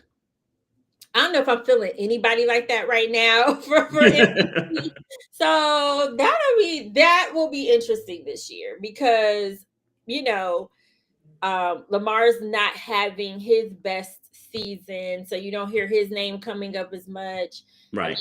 Speaker 4: I don't know if I'm feeling anybody like that right now for MVP. So that will be interesting this year because Lamar's not having his best season, so you don't hear his name coming up as much.
Speaker 3: Right.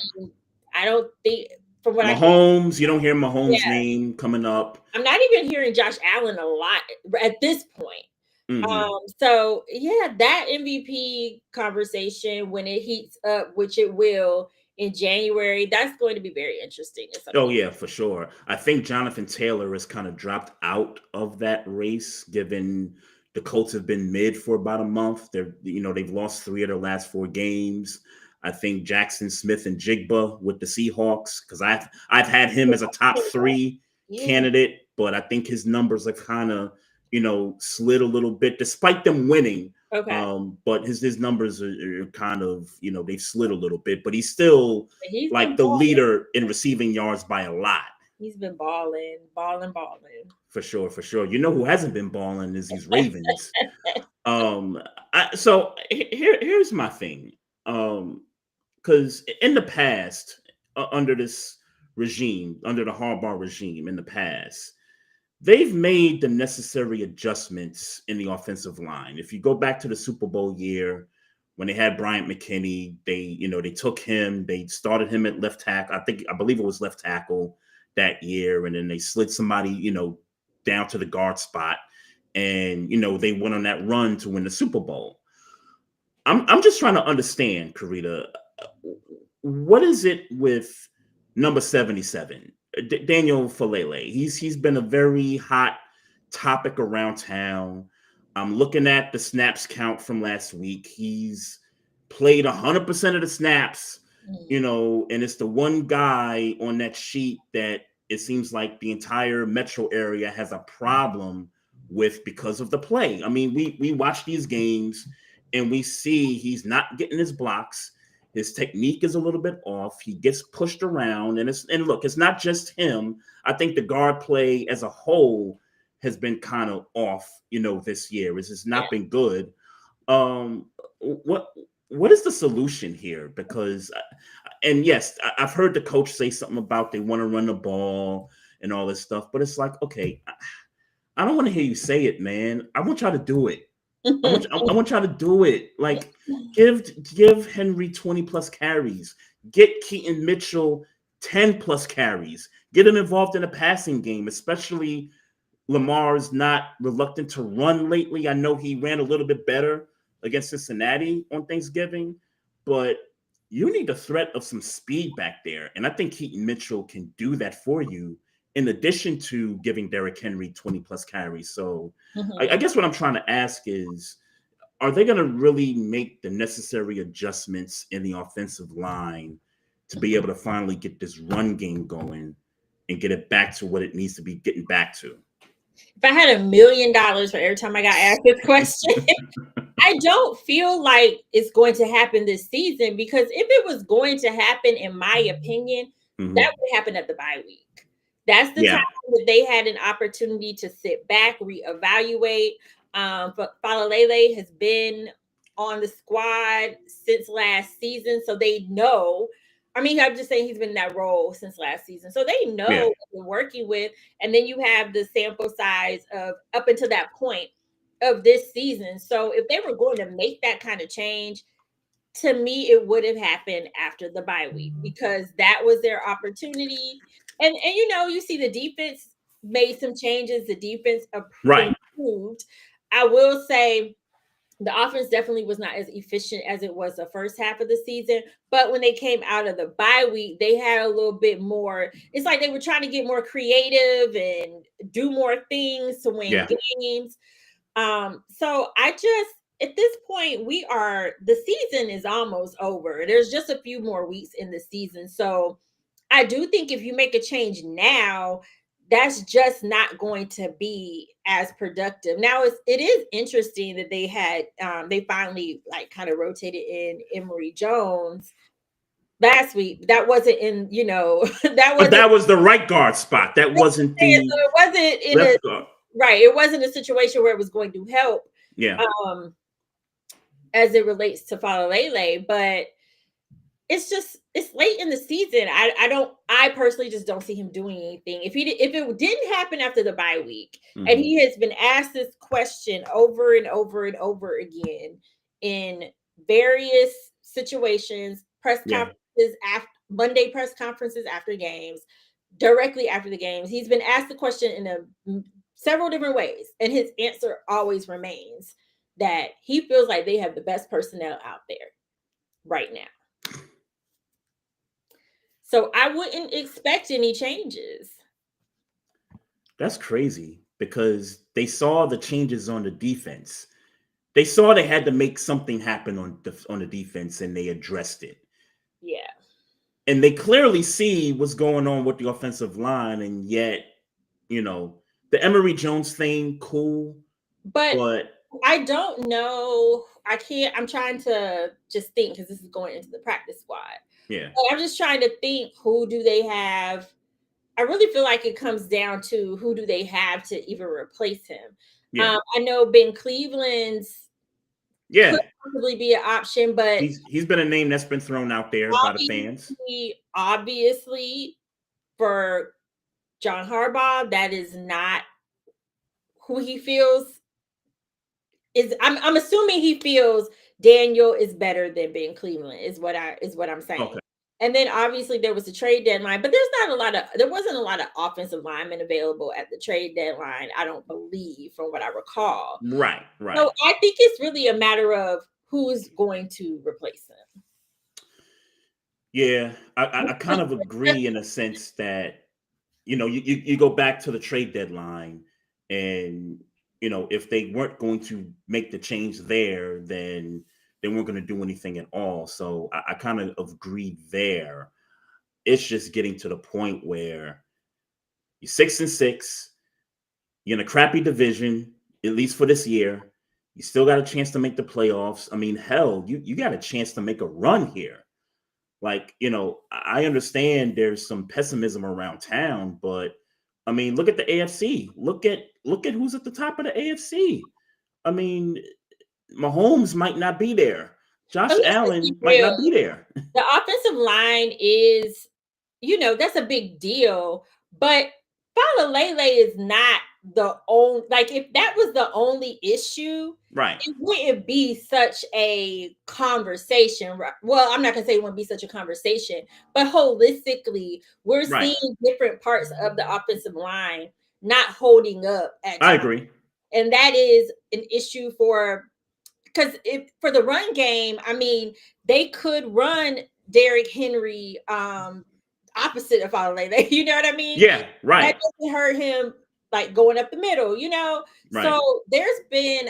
Speaker 4: I don't think from what
Speaker 3: Mahomes, you don't hear Mahomes' name coming up.
Speaker 4: I'm not even hearing Josh Allen a lot at this point.
Speaker 3: Mm-hmm.
Speaker 4: So yeah, that MVP conversation when it heats up, which it will in January, that's going to be very interesting.
Speaker 3: Oh yeah, for sure. I think Jonathan Taylor has kind of dropped out of that race, given the Colts have been mid for about a month. They've lost 3 of their last 4 games. I think Jackson Smith and Jigba with the Seahawks, because I've had him as a top 3 candidate, but I think his numbers have kind of slid a little bit despite them winning.
Speaker 4: Okay.
Speaker 3: But his numbers are kind of, they've slid a little bit, but he's still like the leader in receiving yards by a lot.
Speaker 4: He's been balling.
Speaker 3: For sure. You know who hasn't been balling is these Ravens. So here's my thing. Because in the past, under this regime, under the Harbaugh regime in the past, they've made the necessary adjustments in the offensive line. If you go back to the Super Bowl year when they had Bryant McKinney, they took him, they started him at left tackle. I believe it was left tackle that year, and then they slid somebody, down to the guard spot, and they went on that run to win the Super Bowl. I'm just trying to understand, Carita, what is it with number 77? Daniel Falele. He's been a very hot topic around town. I'm looking at the snaps count from last week. He's played 100% of the snaps, and it's the one guy on that sheet that it seems like the entire metro area has a problem with because of the play. I mean, we watch these games and we see he's not getting his blocks. His technique is a little bit off. He gets pushed around, and look, it's not just him. I think the guard play as a whole has been kind of off, this year. It's just not been good. What is the solution here? Because, and yes, I've heard the coach say something about they want to run the ball and all this stuff, but it's like, okay, I don't want to hear you say it, man. I want y'all to do it. I want y'all to do it. Like, give Henry 20 plus carries. Get Keaton Mitchell 10 plus carries. Get him involved in a passing game, especially Lamar's not reluctant to run lately. I know he ran a little bit better against Cincinnati on Thanksgiving, but you need a threat of some speed back there. And I think Keaton Mitchell can do that for you, in addition to giving Derrick Henry 20 plus carries. So I guess what I'm trying to ask is, are they going to really make the necessary adjustments in the offensive line to be able to finally get this run game going and get it back to what it needs to be getting back to?
Speaker 4: If I had $1 million for every time I got asked this question, I don't feel like it's going to happen this season, because if it was going to happen, in my opinion, that would happen at the bye week. That's the time that they had an opportunity to sit back, reevaluate. But Falele has been on the squad since last season, so they know. I mean, I'm just saying he's been in that role since last season, so they know
Speaker 3: Yeah.
Speaker 4: what they're working with. And then you have the sample size of up until that point of this season. So if they were going to make that kind of change, to me, it would have happened after the bye week because that was their opportunity. And you see the defense made some changes. The defense
Speaker 3: Right.
Speaker 4: improved. I will say the offense definitely was not as efficient as it was the first half of the season. But when they came out of the bye week, they had a little bit more. It's like they were trying to get more creative and do more things to win games. So I just, at this point, the season is almost over. There's just a few more weeks in the season. So I do think if you make a change now, that's just not going to be as productive. Now it is interesting that they finally like kind of rotated in Emory Jones last week. That wasn't in,
Speaker 3: But that was the right guard spot. That wasn't the
Speaker 4: so it wasn't in
Speaker 3: left guard.
Speaker 4: Right. It wasn't a situation where it was going to help.
Speaker 3: Yeah.
Speaker 4: As it relates to Falalele, but it's late in the season. I personally just don't see him doing anything. If it didn't happen after the bye week, and he has been asked this question over and over and over again in various situations, press conferences after Monday press conferences after games, directly after the games, he's been asked the question in several different ways, and his answer always remains that he feels like they have the best personnel out there right now. So I wouldn't expect any changes.
Speaker 3: That's crazy because they saw the changes on the defense. They saw they had to make something happen on the defense, and they addressed it.
Speaker 4: Yeah.
Speaker 3: And they clearly see what's going on with the offensive line, and yet, the Emory Jones thing, cool. But
Speaker 4: I don't know. I'm trying to just think because this is going into the practice squad.
Speaker 3: Yeah.
Speaker 4: So I'm just trying to think, who do they have? I really feel like it comes down to who do they have to even replace him.
Speaker 3: Yeah.
Speaker 4: I know Ben Cleveland's could possibly be an option, but
Speaker 3: he's been a name that's been thrown out there by the fans.
Speaker 4: Obviously, for John Harbaugh, that is not who he feels is. I'm assuming he feels Daniel is better than Ben Cleveland, is what I'm saying.
Speaker 3: Okay.
Speaker 4: And then obviously there was a trade deadline, but there wasn't a lot of offensive linemen available at the trade deadline, I don't believe, from what I recall.
Speaker 3: Right.
Speaker 4: So I think it's really a matter of who's going to replace him.
Speaker 3: Yeah, I kind of agree in a sense that, you go back to the trade deadline, and, if they weren't going to make the change there, then they weren't going to do anything at all. So I kind of agree there. It's just getting to the point where you're 6-6, you're in a crappy division, at least for this year. You still got a chance to make the playoffs. I mean, hell, you got a chance to make a run here. Like, I understand there's some pessimism around town, but I mean, look at the AFC. Look at who's at the top of the AFC. I mean, Mahomes might not be there. Josh Allen might not be there.
Speaker 4: The offensive line is, that's a big deal. But Falalele is not the only. Like, if that was the only issue,
Speaker 3: right,
Speaker 4: it wouldn't be such a conversation. Well, I'm not gonna say it wouldn't be such a conversation, but holistically, we're seeing different parts of the offensive line not holding up at times.
Speaker 3: I agree.
Speaker 4: And that is an issue because for the run game, I mean, they could run Derrick Henry opposite of Falalele. You know what I mean?
Speaker 3: Yeah, right.
Speaker 4: That doesn't hurt him, like going up the middle, Right. So there's been,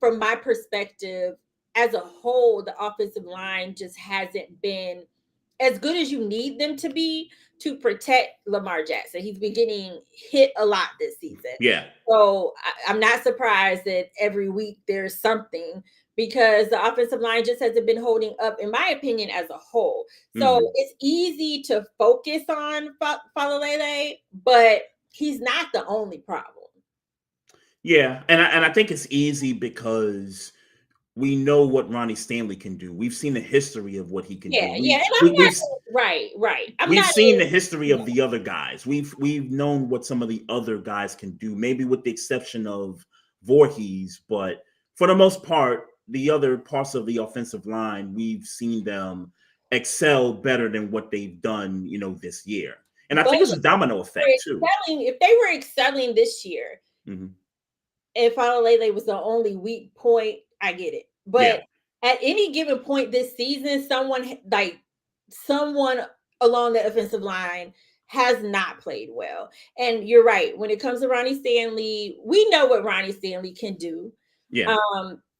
Speaker 4: from my perspective, as a whole, the offensive line just hasn't been as good as you need them to be to protect Lamar Jackson. He's been getting hit a lot this season.
Speaker 3: Yeah.
Speaker 4: So I'm not surprised that every week there's something, because the offensive line just hasn't been holding up, in my opinion, as a whole. So it's easy to focus on Falalele, but he's not the only problem.
Speaker 3: Yeah, and I think it's easy because we know what Ronnie Stanley can do. We've seen the history of what he can do.
Speaker 4: Yeah, and
Speaker 3: We,
Speaker 4: I'm
Speaker 3: we've
Speaker 4: not right. I'm
Speaker 3: we've
Speaker 4: not
Speaker 3: seen the
Speaker 4: in,
Speaker 3: history
Speaker 4: yeah.
Speaker 3: of the other guys. We've known what some of the other guys can do, maybe with the exception of Voorhees, but for the most part, the other parts of the offensive line, we've seen them excel better than what they've done, this year. And I
Speaker 4: But
Speaker 3: think it's a domino effect too.
Speaker 4: if they were excelling this year,
Speaker 3: Mhm.
Speaker 4: and Falele was the only weak point, I get it.
Speaker 3: Yeah,
Speaker 4: But at any given point this season, someone along the offensive line has not played well. And you're right. When it comes to Ronnie Stanley, we know what Ronnie Stanley can do.
Speaker 3: yeah,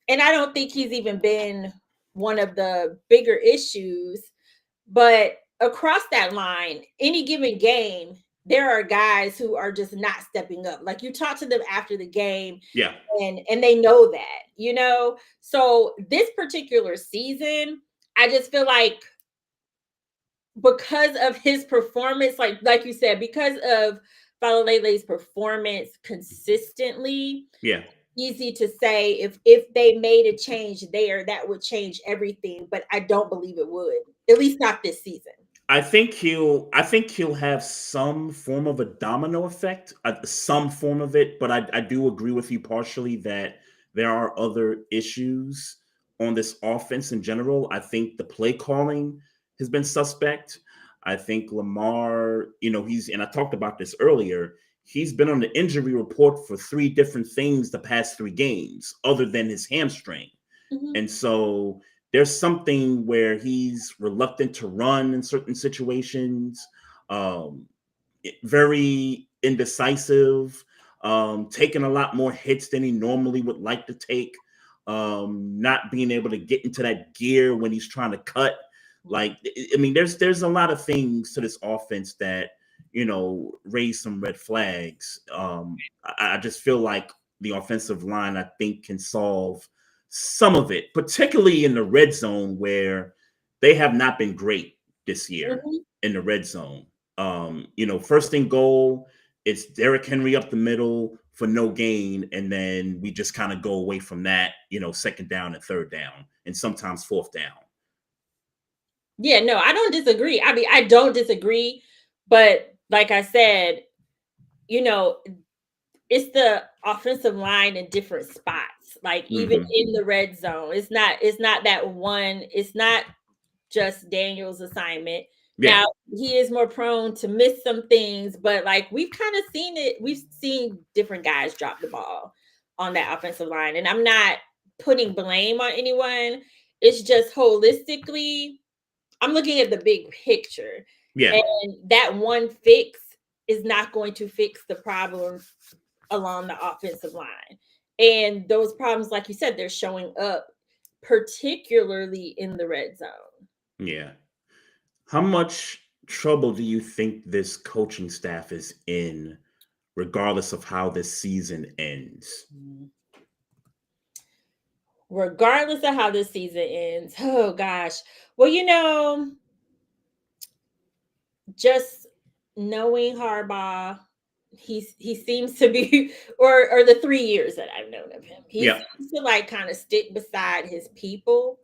Speaker 4: And I don't think he's even been one of the bigger issues. But across that line, any given game, there are guys who are just not stepping up. Like you talk to them after the game,
Speaker 3: yeah,
Speaker 4: and they know that. So this particular season, I just feel like because of his performance, like you said, because of Falalele's performance consistently,
Speaker 3: yeah.
Speaker 4: easy to say if they made a change there, that would change everything. But I don't believe it would, at least not this season.
Speaker 3: I think he'll have some form of a domino effect, some form of it, but I do agree with you partially that there are other issues on this offense in general. I think the play calling has been suspect. I think Lamar, and I talked about this earlier, he's been on the injury report for three different things the past three games, other than his hamstring.
Speaker 4: Mhm.
Speaker 3: And so there's something where he's reluctant to run in certain situations, um, very indecisive, taking a lot more hits than he normally would like to take, not being able to get into that gear when he's trying to cut. Like, I mean, there's a lot of things to this offense that raise some red flags. I just feel like the offensive line, I think, can solve some of it, particularly in the red zone where they have not been great this year
Speaker 4: Mhm.
Speaker 3: in the red zone. First and goal, it's Derrick Henry up the middle for no gain, and then we just kind of go away from that, second down and third down, and sometimes fourth down.
Speaker 4: Yeah, no, I don't disagree. I mean, I don't disagree, but like I said, you know, it's the offensive line in different spots. Like even
Speaker 3: Hmm.
Speaker 4: in the red zone, it's not that one. It's not just Daniel's assignment.
Speaker 3: Yeah,
Speaker 4: Now he is more prone to miss some things, but like we've kind of seen it. We've seen different guys drop the ball on that offensive line, and I'm not putting blame on anyone. It's just holistically, I'm looking at the big picture,
Speaker 3: yeah,
Speaker 4: and that one fix is not going to fix the problems along the offensive line. And those problems, like you said, they're showing up particularly in the red zone.
Speaker 3: yeah. How much trouble do you think this coaching staff is in, regardless of how this season ends?
Speaker 4: Regardless of how this season ends. Oh gosh. Well, just knowing Harbaugh, he seems to be, or the 3 years that I've known of him, he
Speaker 3: Yeah,
Speaker 4: seems to like kind of stick beside his people.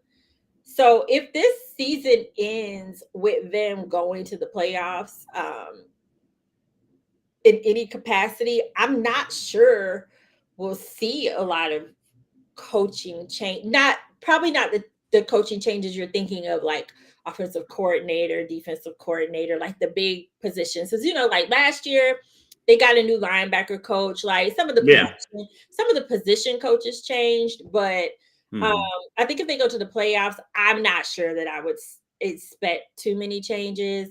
Speaker 4: So if this season ends with them going to the playoffs, in any capacity, I'm not sure we'll see a lot of coaching change. Probably not the coaching changes you're thinking of, like offensive coordinator, defensive coordinator, like the big positions. Because like last year, they got a new linebacker coach. Like
Speaker 3: yeah.
Speaker 4: some of the position coaches changed, but um,
Speaker 3: Hmm.
Speaker 4: I think if they go to the playoffs, I'm not sure that I would expect too many changes.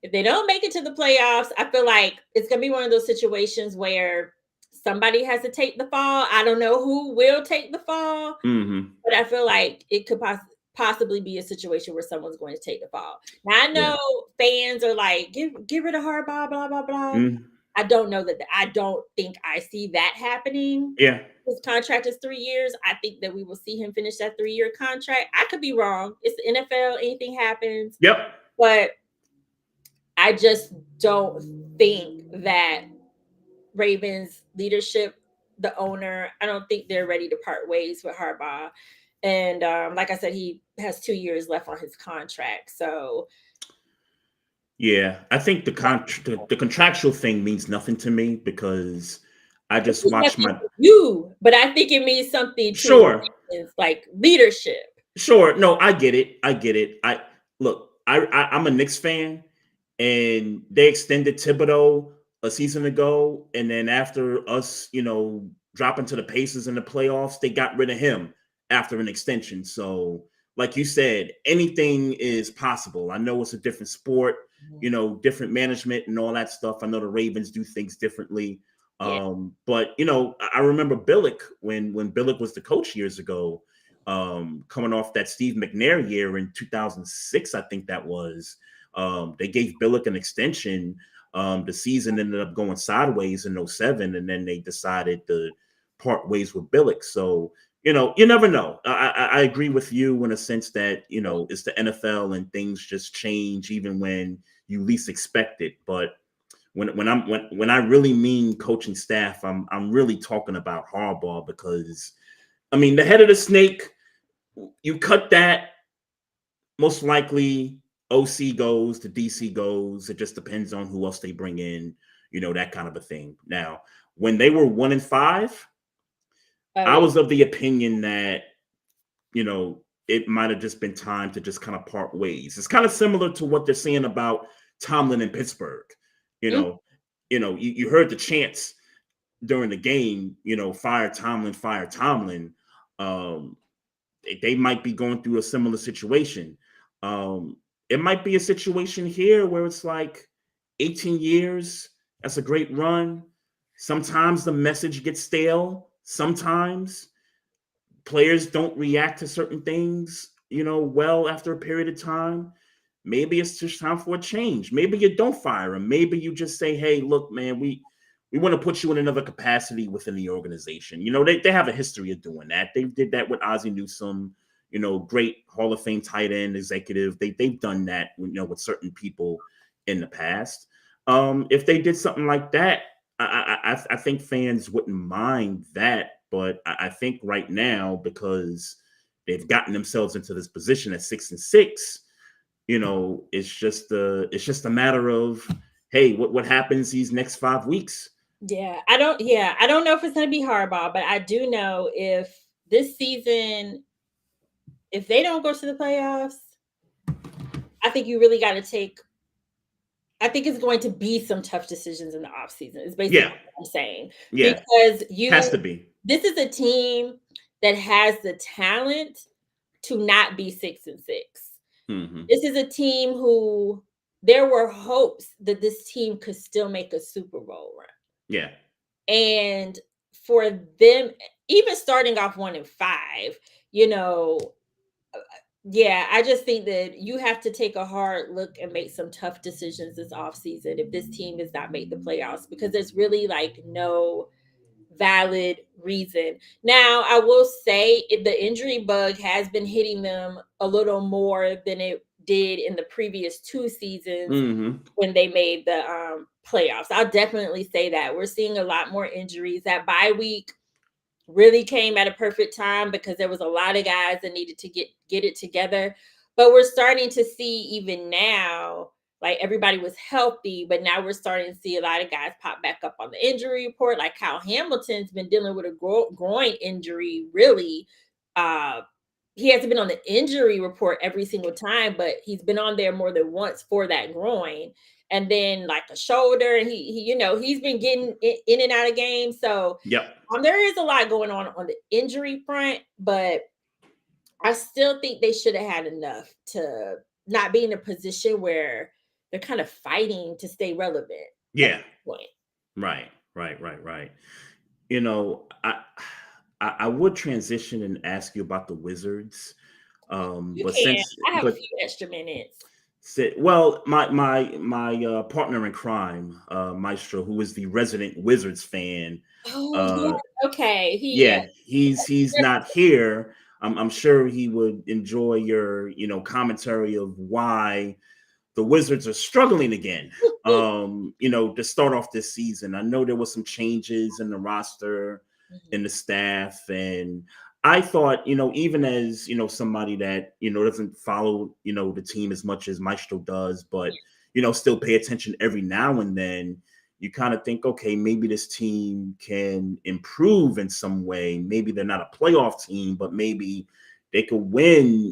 Speaker 4: If they don't make it to the playoffs, I feel like it's gonna be one of those situations where somebody has to take the fall. I don't know who will take the fall,
Speaker 3: Hmm.
Speaker 4: but I feel like it could possibly be a situation where someone's going to take the fall. Now I
Speaker 3: Yeah.
Speaker 4: know fans are like, get rid of Harbaugh, blah blah blah.
Speaker 3: Mm.
Speaker 4: I don't know that. I don't think I see that happening.
Speaker 3: Yeah.
Speaker 4: His contract is 3 years. I think that we will see him finish that 3-year contract. I could be wrong. It's the NFL. Anything happens.
Speaker 3: Yep.
Speaker 4: But I just don't think that Ravens leadership, the owner, I don't think they're ready to part ways with Harbaugh. And like I said, he has 2 years left on his contract. So
Speaker 3: Yeah, I think the contractual thing means nothing to me because I
Speaker 4: it
Speaker 3: just
Speaker 4: means
Speaker 3: watch
Speaker 4: nothing
Speaker 3: my
Speaker 4: to you, but I think it means something to
Speaker 3: sure.
Speaker 4: Ravens, like leadership.
Speaker 3: Sure. No, I get it. I get it. I look, I'm a Knicks fan and they extended Thibodeau a season ago. And then after us, dropping to the Pacers in the playoffs, they got rid of him after an extension. So, like you said, anything is possible. I know it's a different sport, different management and all that stuff. I know the Ravens do things differently.
Speaker 4: Yeah.
Speaker 3: But I remember Billick when Billick was the coach years ago, coming off that Steve McNair year in 2006, I think that was. They gave Billick an extension. The season ended up going sideways in 07, and then they decided to part ways with Billick. So, you never know. I agree with you in a sense that, it's the NFL and things just change even when you least expect it. But when I really mean coaching staff, I'm really talking about Harbaugh because, I mean, the head of the snake, you cut that, most likely OC goes, the DC goes. It just depends on who else they bring in, that kind of a thing. Now, when they were 1-5,
Speaker 4: Oh,
Speaker 3: I
Speaker 4: yeah.
Speaker 3: was of the opinion that, it might have just been time to just kind of part ways. It's kind of similar to what they're saying about Tomlin in Pittsburgh. You
Speaker 4: Mhm.
Speaker 3: know, you heard the chants during the game, fire Tomlin, fire Tomlin. Um, they might be going through a similar situation. It might be a situation here where it's like 18 years. That's a great run. Sometimes the message gets stale. Sometimes players don't react to certain things, well after a period of time. Maybe it's just time for a change. Maybe you don't fire him. Maybe you just say, hey, look, man, we want to put you in another capacity within the organization. They have a history of doing that. They did that with Ozzie Newsome, great Hall of Fame tight end executive. They've done that, with certain people in the past. If they did something like that, I think fans wouldn't mind that. But I think right now, because they've gotten themselves into this position at 6-6, it's just a matter of, hey, what happens these next 5 weeks?
Speaker 4: I don't know if it's going to be Harbaugh, but I do know if this season, if they don't go to the playoffs, I think you really got to I think it's going to be some tough decisions in the offseason. It's basically
Speaker 3: Yeah,
Speaker 4: what I'm saying.
Speaker 3: yeah,
Speaker 4: Because
Speaker 3: has to be.
Speaker 4: this is a team that has the talent to not be 6-6.
Speaker 3: Mm-hmm.
Speaker 4: This is a team who there were hopes that this team could still make a Super Bowl run.
Speaker 3: Yeah.
Speaker 4: And for them, even starting off 1-5, I just think that you have to take a hard look and make some tough decisions this offseason if this team does not make the playoffs, because there's really like no valid reason. Now, I will say the injury bug has been hitting them a little more than it did in the previous 2 seasons
Speaker 3: Mm-hmm.
Speaker 4: when they made the playoffs. I'll definitely say that. We're seeing a lot more injuries. That bye week really came at a perfect time because there was a lot of guys that needed to get it together. But we're starting to see even now, like everybody was healthy, but now we're starting to see a lot of guys pop back up on the injury report. Like Kyle Hamilton's been dealing with a groin injury, really. He hasn't been on the injury report every single time, but he's been on there more than once for that groin. And then like a shoulder, and he's been getting in and out of games. So
Speaker 3: Yep.
Speaker 4: there is a lot going on the injury front, but I still think they should have had enough to not be in a position where they're kind of fighting to stay relevant at
Speaker 3: Yeah.
Speaker 4: this point.
Speaker 3: Right. I would transition and ask you about the Wizards.
Speaker 4: You
Speaker 3: But
Speaker 4: can.
Speaker 3: since
Speaker 4: I have a
Speaker 3: but
Speaker 4: few extra minutes.
Speaker 3: Well, my partner in crime, Maestro, who is the resident Wizards fan,
Speaker 4: Oh,
Speaker 3: uh,
Speaker 4: yeah. Okay.
Speaker 3: yeah, he's not here. I'm sure he would enjoy your commentary of why the Wizards are struggling again. To start off this season, I know there was some changes in the roster, in the staff, and I thought, even as, somebody that, doesn't follow, the team as much as Maestro does, but, still pay attention every now and then, you kind of think, okay, maybe this team can improve in some way. Maybe they're not a playoff team, but maybe they could win,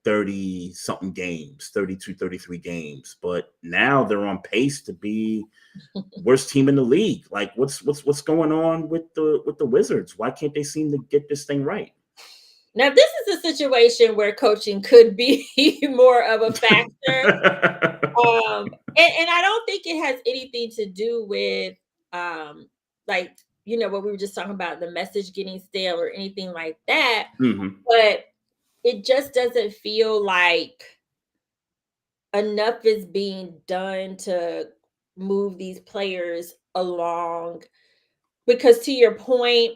Speaker 3: 30 something games, 32, 33 games. But now they're on pace to be worst team in the league. Like what's going on with the Wizards? Why can't they seem to get this thing right?
Speaker 4: Now, this is a situation where coaching could be more of a factor. And I don't think it has anything to do with like, what we were just talking about, the message getting stale or anything like that.
Speaker 3: Mm-hmm.
Speaker 4: But it just doesn't feel like enough is being done to move these players along. Because to your point,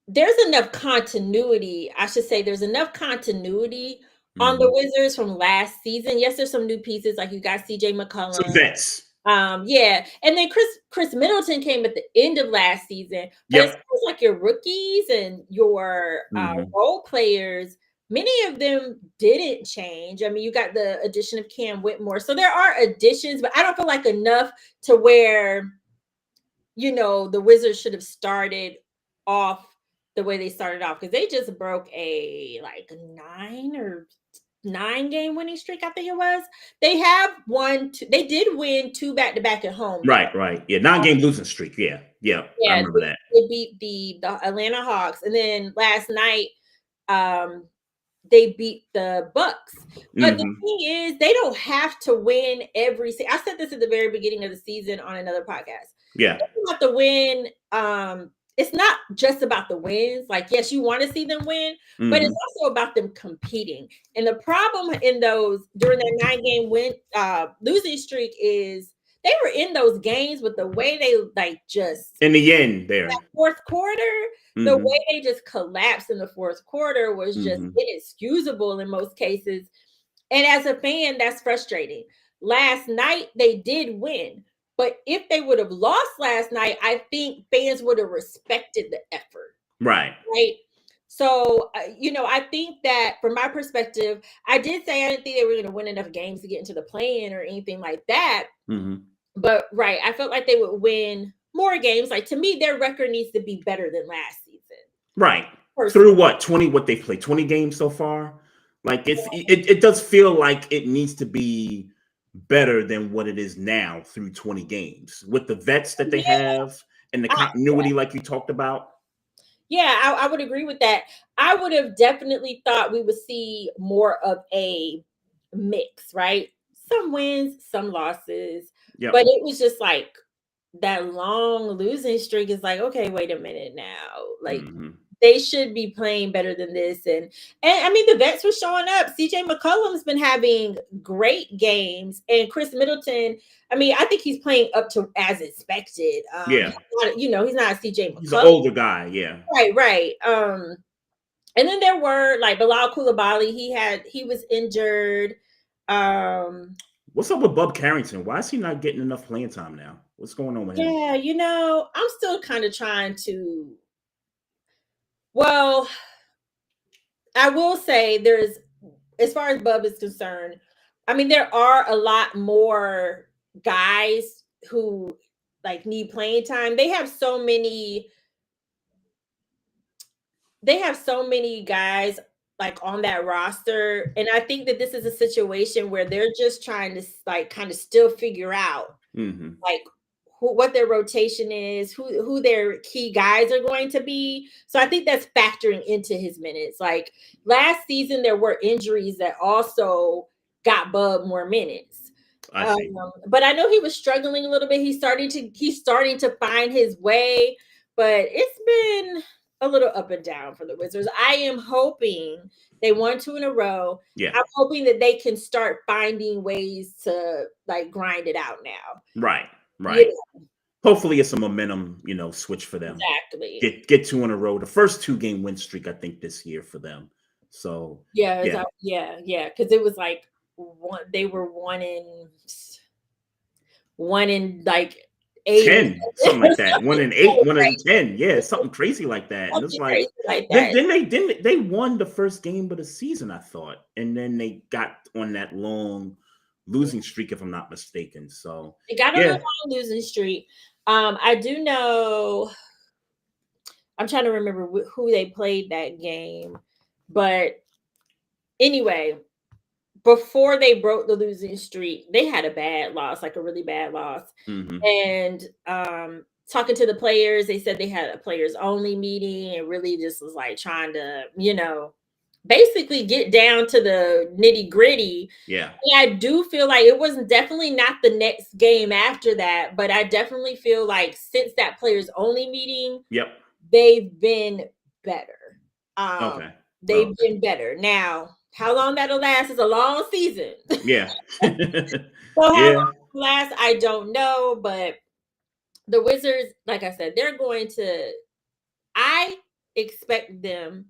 Speaker 4: there's enough continuity. I should say there's enough continuity on the Wizards from last season. Yes, there's some new pieces, like you got CJ
Speaker 3: Some
Speaker 4: McCollum.
Speaker 3: vets.
Speaker 4: Yeah. And then Chris Middleton came at the end of last season. But
Speaker 3: Yep.
Speaker 4: it seems like your rookies and your role players, many of them didn't change. I mean, you got the addition of Cam Whitmore. So there are additions, but I don't feel like enough to where, the Wizards should have started off the way they started off, because they just broke a 9 game winning streak. I think it was. They have they did win 2 back-to-back at home.
Speaker 3: Right. Yeah, 9-game losing streak. Yeah. I remember that.
Speaker 4: They beat the Atlanta Hawks, and then last night, they beat the Bucks. But the thing is, they don't have to win every. I said this at the very beginning of the season on another podcast.
Speaker 3: Yeah,
Speaker 4: they don't have to win. It's not just about the wins. Like, yes, you want to see them win, but it's also about them competing. And the problem in during that 9-game losing streak is they were in those games, but the way they just
Speaker 3: in the end there,
Speaker 4: that fourth quarter, the way they just collapsed in the fourth quarter was just inexcusable in most cases. And as a fan, that's frustrating. Last night they did win. But if they would have lost last night, I think fans would have respected the effort.
Speaker 3: Right.
Speaker 4: So, I think that from my perspective, I did say I didn't think they were going to win enough games to get into the play-in or anything like that. But, I felt like they would win more games. Like, to me, their record needs to be better than last season.
Speaker 3: Right.
Speaker 4: Personally.
Speaker 3: Through what they've played, 20 games so far? Like, it does feel like it needs to be better than what it is now through 20 games with the vets that they have and the continuity like you talked about.
Speaker 4: Yeah, I would agree with that. I would have definitely thought we would see more of a mix, right? Some wins, some losses.
Speaker 3: Yep.
Speaker 4: But it was just like that long losing streak is like, okay, wait a minute now. Like, they should be playing better than this. And I mean, the vets were showing up. CJ McCollum's been having great games. And Chris Middleton, I mean, I think he's playing up to as expected. He's not a CJ McCollum.
Speaker 3: He's an older guy, yeah.
Speaker 4: Right. And then there were like Bilal Coulibaly. He was injured.
Speaker 3: What's up with Bub Carrington? Why is he not getting enough playing time now? What's going on with him?
Speaker 4: Yeah, I'm still kind of trying to. Well, I will say as far as Bub is concerned, I mean, there are a lot more guys who need playing time. They have so many guys on that roster. And I think that this is a situation where they're just trying to kind of still figure out what their rotation is, who their key guys are going to be. So I think that's factoring into his minutes. Like last season, there were injuries that also got Bub more minutes. But I know he was struggling a little bit. He's starting to find his way, but it's been a little up and down for the Wizards. I am hoping they won 2 in a row.
Speaker 3: Yeah.
Speaker 4: I'm hoping that they can start finding ways to grind it out now.
Speaker 3: Right.
Speaker 4: Yeah.
Speaker 3: Hopefully it's a momentum, switch for them.
Speaker 4: Exactly.
Speaker 3: Get 2 in a row. The first 2-game win streak, I think, this year for them. So
Speaker 4: yeah. Because it was they were one in 8.
Speaker 3: 10, something like that. 1 in 8, 1 in 10. Yeah, something crazy like that. And it's
Speaker 4: Something
Speaker 3: like,
Speaker 4: crazy like
Speaker 3: then,
Speaker 4: that.
Speaker 3: they won the first game of the season, I thought, and then they got on that long losing streak, if I'm not mistaken. So
Speaker 4: They got on a
Speaker 3: yeah,
Speaker 4: long losing streak. I do know. I'm trying to remember who they played that game, but anyway, before they broke the losing streak, they had a bad loss, like a really bad loss.
Speaker 3: hmm
Speaker 4: And talking to the players, they said they had a players only meeting and really just was like trying to, basically get down to the nitty gritty.
Speaker 3: yeah,
Speaker 4: And I do feel like it wasn't definitely not the next game after that, but I definitely feel like since that players only meeting,
Speaker 3: yep,
Speaker 4: they've been better. Um,
Speaker 3: okay,
Speaker 4: they've
Speaker 3: okay,
Speaker 4: been better. Now, how long that'll last is a long season.
Speaker 3: yeah,
Speaker 4: So how long
Speaker 3: yeah,
Speaker 4: it'll last, I don't know. But the Wizards, like I said, they're going to. I expect them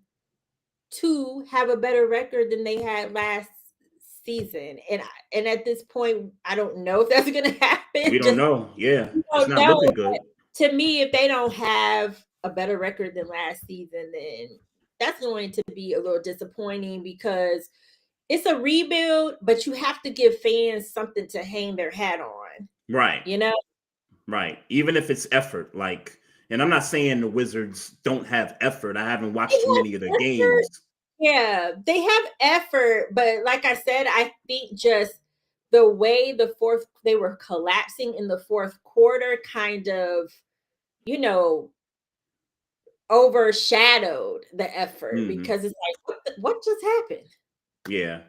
Speaker 4: to have a better record than they had last season, and at this point, I don't know if that's going to
Speaker 3: we
Speaker 4: happen.
Speaker 3: don't
Speaker 4: Just
Speaker 3: know. Yeah, it's
Speaker 4: don't
Speaker 3: not
Speaker 4: know.
Speaker 3: looking good.
Speaker 4: To me, if they don't have a better record than last season, then that's going to be a little disappointing because it's a rebuild, but you have to give fans something to hang their hat on,
Speaker 3: Right,
Speaker 4: you know?
Speaker 3: right. Even if it's effort, like, and I'm not saying the Wizards don't have effort. I haven't
Speaker 4: They
Speaker 3: watched too many of their
Speaker 4: have effort.
Speaker 3: games.
Speaker 4: Yeah, they have effort, but like I said, I think just the way they were collapsing in the fourth quarter kind of, you know, overshadowed the effort
Speaker 3: hmm
Speaker 4: because it's like, what just happened?
Speaker 3: Yeah.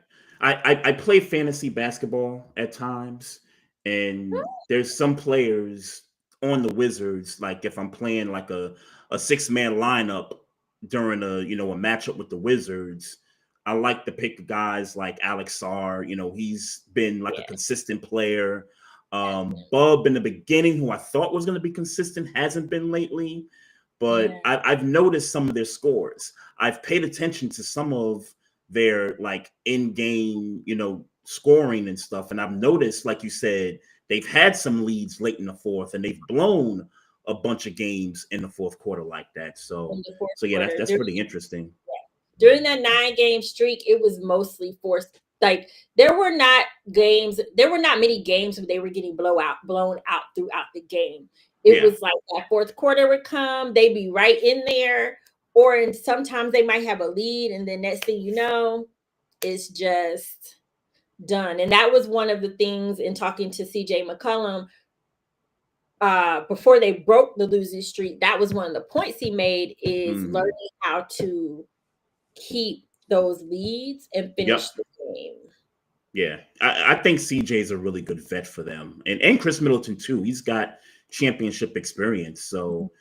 Speaker 3: I play fantasy basketball at times, and there's some players on the Wizards, like if I'm playing like a six-man lineup during a matchup with the Wizards, I like to pick guys like Alex Sarr. He's been like a
Speaker 4: Yeah,
Speaker 3: consistent player. Bub in the beginning, who I thought was going to be consistent, hasn't been lately, but
Speaker 4: yeah,
Speaker 3: I've noticed some of their scores. I've paid attention to some of their like in-game, scoring and stuff. And I've noticed, like you said, they've had some leads late in the fourth, and they've blown a bunch of games in the fourth quarter like that.
Speaker 4: in
Speaker 3: So,
Speaker 4: the fourth
Speaker 3: so yeah, that's
Speaker 4: quarter.
Speaker 3: that's pretty interesting.
Speaker 4: During that 9-game streak, it was mostly forced. Like there were not many games where they were getting blown out throughout the game. It
Speaker 3: Yeah,
Speaker 4: was like that fourth quarter would come, they'd be right in there, and sometimes they might have a lead, and then next thing you know, it's just done. And that was one of the things in talking to CJ McCollum before they broke the losing streak. That was one of the points he made is
Speaker 3: hmm
Speaker 4: learning how to keep those leads and finish
Speaker 3: yep,
Speaker 4: the game.
Speaker 3: yeah. I think CJ is a really good vet for them, and Chris Middleton too. He's got championship experience, so.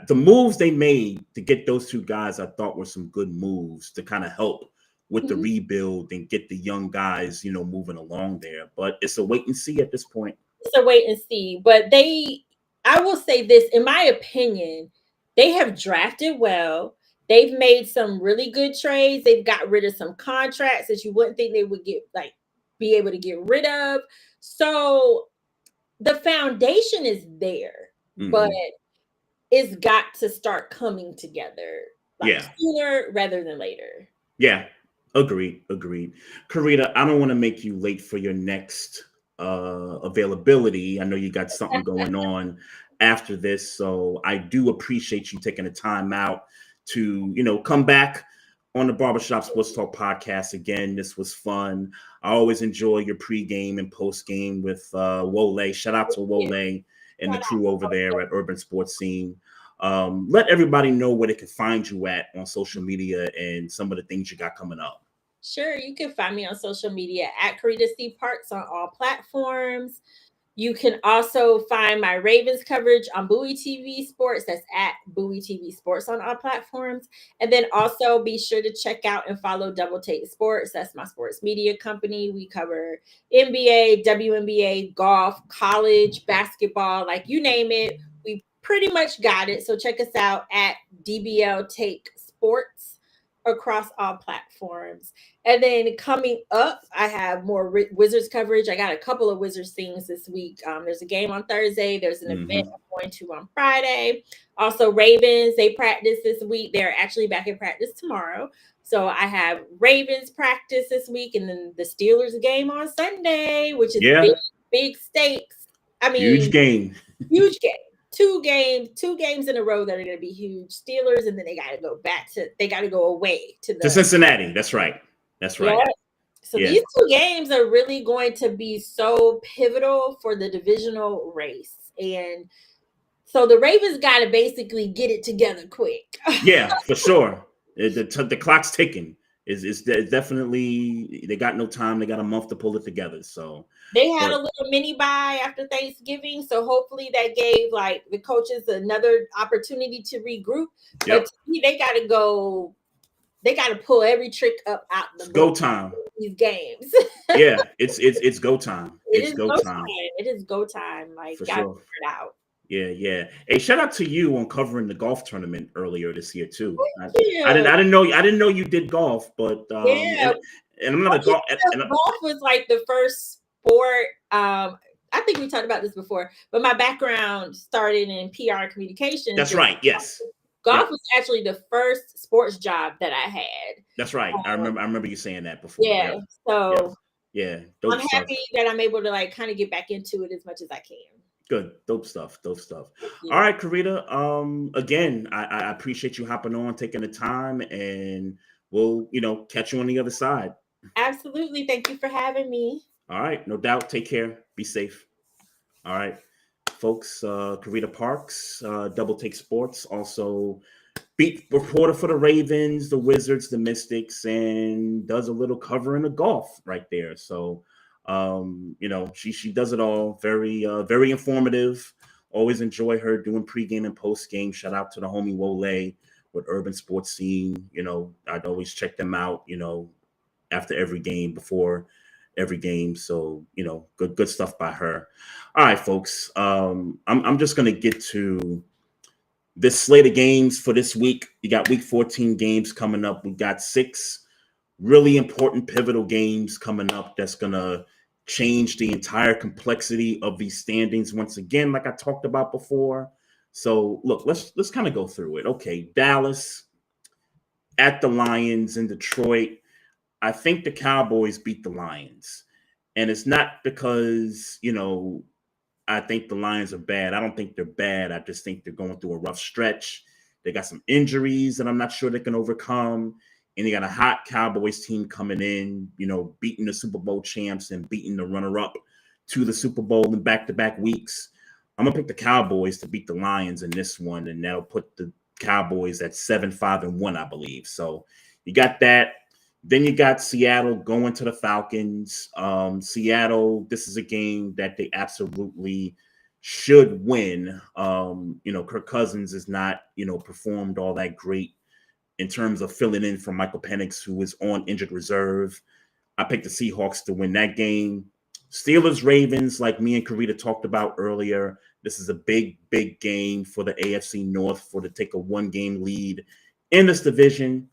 Speaker 3: The moves they made to get those two guys, I thought were some good moves to kind of help with the
Speaker 4: Mhm.
Speaker 3: rebuild and get the young guys, moving along there. But it's a wait and see at this point.
Speaker 4: It's a wait and see. But I will say this, in my opinion, they have drafted well. They've made some really good trades. They've got rid of some contracts that you wouldn't think they would be able to get rid of. So the foundation is there, but
Speaker 3: hmm
Speaker 4: it's got to start coming together like
Speaker 3: Yeah,
Speaker 4: sooner rather than later.
Speaker 3: yeah, agreed, agreed. Karita, I don't want to make you late for your next availability. I know you got something going on after this, so I do appreciate you taking the time out to come back on the Barbershop Sports Talk podcast again. This was fun. I always enjoy your pregame and postgame with Wole. Shout out to
Speaker 4: Yeah.
Speaker 3: Wole and the crew over there at Urban Sports Scene. Let everybody know where they can find you at on social media and some of the things you got coming up.
Speaker 4: Sure, you can find me on social media at Carita Parks on all platforms. You can also find my Ravens coverage on Bowie TV Sports. That's at Bowie TV Sports on all platforms. And then also be sure to check out and follow Double Take Sports. That's my sports media company. We cover NBA, WNBA, golf, college, basketball, like you name it. We pretty much got it. So check us out at DBL Take Sports across all platforms. And then coming up, I have more Wizards coverage. I got a couple of Wizards things this week. There's a game on Thursday. There's an event I'm going to on Friday. Also, Ravens, they practice this week. They're actually back in practice tomorrow. So I have Ravens practice this week, and then the Steelers game on Sunday, which is big stakes. I mean,
Speaker 3: huge game.
Speaker 4: Huge game. Two games in a row that are going to be huge. Steelers, and then they got to go away to
Speaker 3: Cincinnati. That's right. Yeah.
Speaker 4: So these two games are really going to be so pivotal for the divisional race. And so the Ravens got to basically get it together quick.
Speaker 3: Yeah, for sure. The clock's ticking. Is definitely, they got no time. They got a month to pull it together. So
Speaker 4: they had a little mini bye after Thanksgiving, so hopefully that gave like the coaches another opportunity to regroup. But to me, they got to go. They got to pull every trick up out the
Speaker 3: go time.
Speaker 4: These games.
Speaker 3: Yeah, it's go time.
Speaker 4: It's go time. It is go time. Like, got to figure it out.
Speaker 3: Yeah. Hey, shout out to you on covering the golf tournament earlier this year too.
Speaker 4: Thank you.
Speaker 3: I didn't know you did golf, but and I'm not a golf.
Speaker 4: Golf was like the first sport. I think we talked about this before, but my background started in PR communications.
Speaker 3: That's right. Yes.
Speaker 4: Golf was actually the first sports job that I had.
Speaker 3: That's right. I remember you saying that before.
Speaker 4: Yeah. So
Speaker 3: yeah.
Speaker 4: I'm happy that I'm able to like kind of get back into it as much as I can.
Speaker 3: Good. Dope stuff. All right, Carita. Again, I appreciate you hopping on, taking the time, and we'll, catch you on the other side.
Speaker 4: Absolutely. Thank you for having me.
Speaker 3: All right. No doubt. Take care. Be safe. All right, folks. Carita Parks, Double Take Sports, also beat reporter for the Ravens, the Wizards, the Mystics, and does a little covering of golf right there. So, she does it all. Very informative. Always enjoy her doing pregame and postgame. Shout out to the homie Wole with Urban Sports Scene. I'd always check them out, after every game, before every game. So, good stuff by her. All right, folks. I'm just gonna get to this slate of games for this week. You got week 14 games coming up. We got 6 really important pivotal games coming up that's gonna change the entire complexity of these standings once again, like I talked about before. So look, let's kind of go through it. Okay, Dallas at the Lions in Detroit. I think the Cowboys beat the Lions, and it's not because I think the Lions are bad. I don't think they're bad. I just think they're going through a rough stretch. They got some injuries that I'm not sure they can overcome. And they got a hot Cowboys team coming in, beating the Super Bowl champs and beating the runner-up to the Super Bowl in back-to-back weeks. I'm going to pick the Cowboys to beat the Lions in this one, and that'll put the Cowboys at 7-5-1, I believe. So you got that. Then you got Seattle going to the Falcons. Seattle, this is a game that they absolutely should win. Kirk Cousins is not, performed all that great in terms of filling in for Michael Penix, who is on injured reserve. I picked the Seahawks to win that game. Steelers, Ravens, like me and Carita talked about earlier, this is a big game for the AFC North to take a 1-game lead in this division.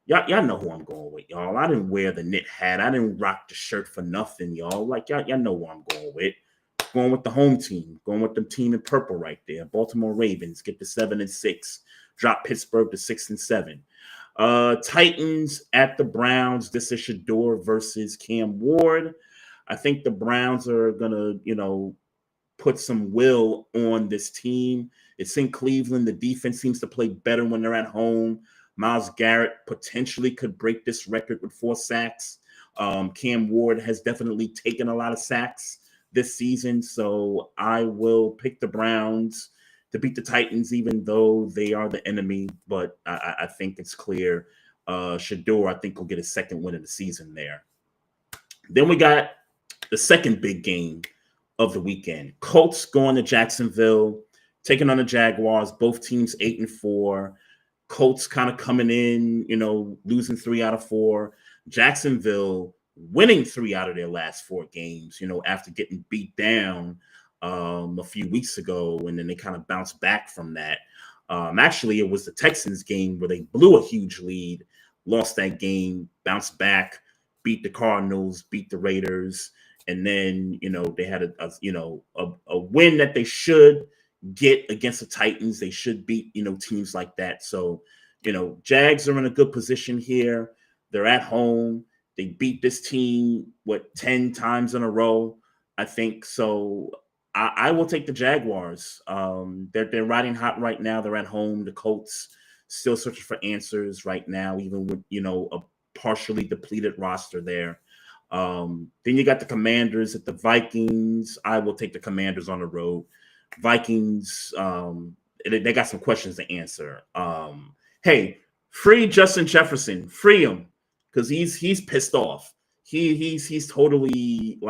Speaker 3: Y'all know who I'm going with, y'all. I didn't wear the knit hat. I didn't rock the shirt for nothing, y'all. Like, y'all know who I'm going with. Going with the home team. Going with the team in purple right there. Baltimore Ravens get to 7-6. Drop Pittsburgh to 6-7. Titans at the Browns. This is Shador versus Cam Ward. I think the Browns are going to, put some will on this team. It's in Cleveland. The defense seems to play better when they're at home. Myles Garrett potentially could break this record with 4 sacks. Cam Ward has definitely taken a lot of sacks this season. So I will pick the Browns to beat the Titans, even though they are the enemy. But I think it's clear. Shador, I think, will get a second win of the season there. Then we got the second big game of the weekend. Colts going to Jacksonville, taking on the Jaguars. Both teams 8-4. Colts kind of coming in, losing 3 out of 4. Jacksonville winning 3 out of their last 4 games, after getting beat down a few weeks ago, and then they kind of bounced back from that. Actually, it was the Texans game where they blew a huge lead lost that game, bounced back, beat the Cardinals, beat the Raiders, and then they had a win that they should get against the Titans. They should beat teams like that. So Jags are in a good position here. They're at home. They beat this team 10 times in a row, I think. So I will take the Jaguars. They're riding hot right now. They're at home. The Colts still searching for answers right now, even with a partially depleted roster there. Then you got the Commanders at the Vikings. I will take the Commanders on the road. Vikings, they got some questions to answer. Hey, free Justin Jefferson, free him, because he's pissed off. He's totally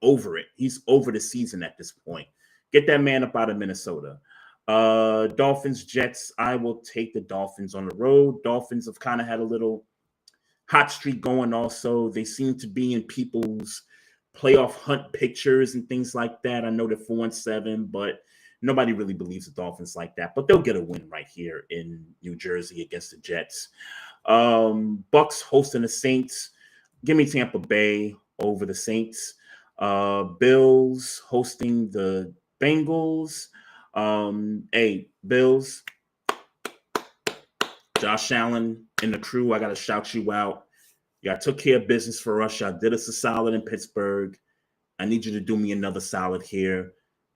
Speaker 3: over it. He's over the season at this point. Get that man up out of Minnesota. Dolphins, Jets. I will take the Dolphins on the road. Dolphins have kind of had a little hot streak going also. They seem to be in people's playoff hunt pictures and things like that. I know they're 4-7, but nobody really believes the Dolphins like that. But they'll get a win right here in New Jersey against the Jets. Bucks hosting the Saints. Give me Tampa Bay over the Saints. Bills hosting the Bengals. Hey, Bills. Josh Allen and the crew, I got to shout you out. Y'all took care of business for us. Y'all did us a solid in Pittsburgh. I need you to do me another solid here.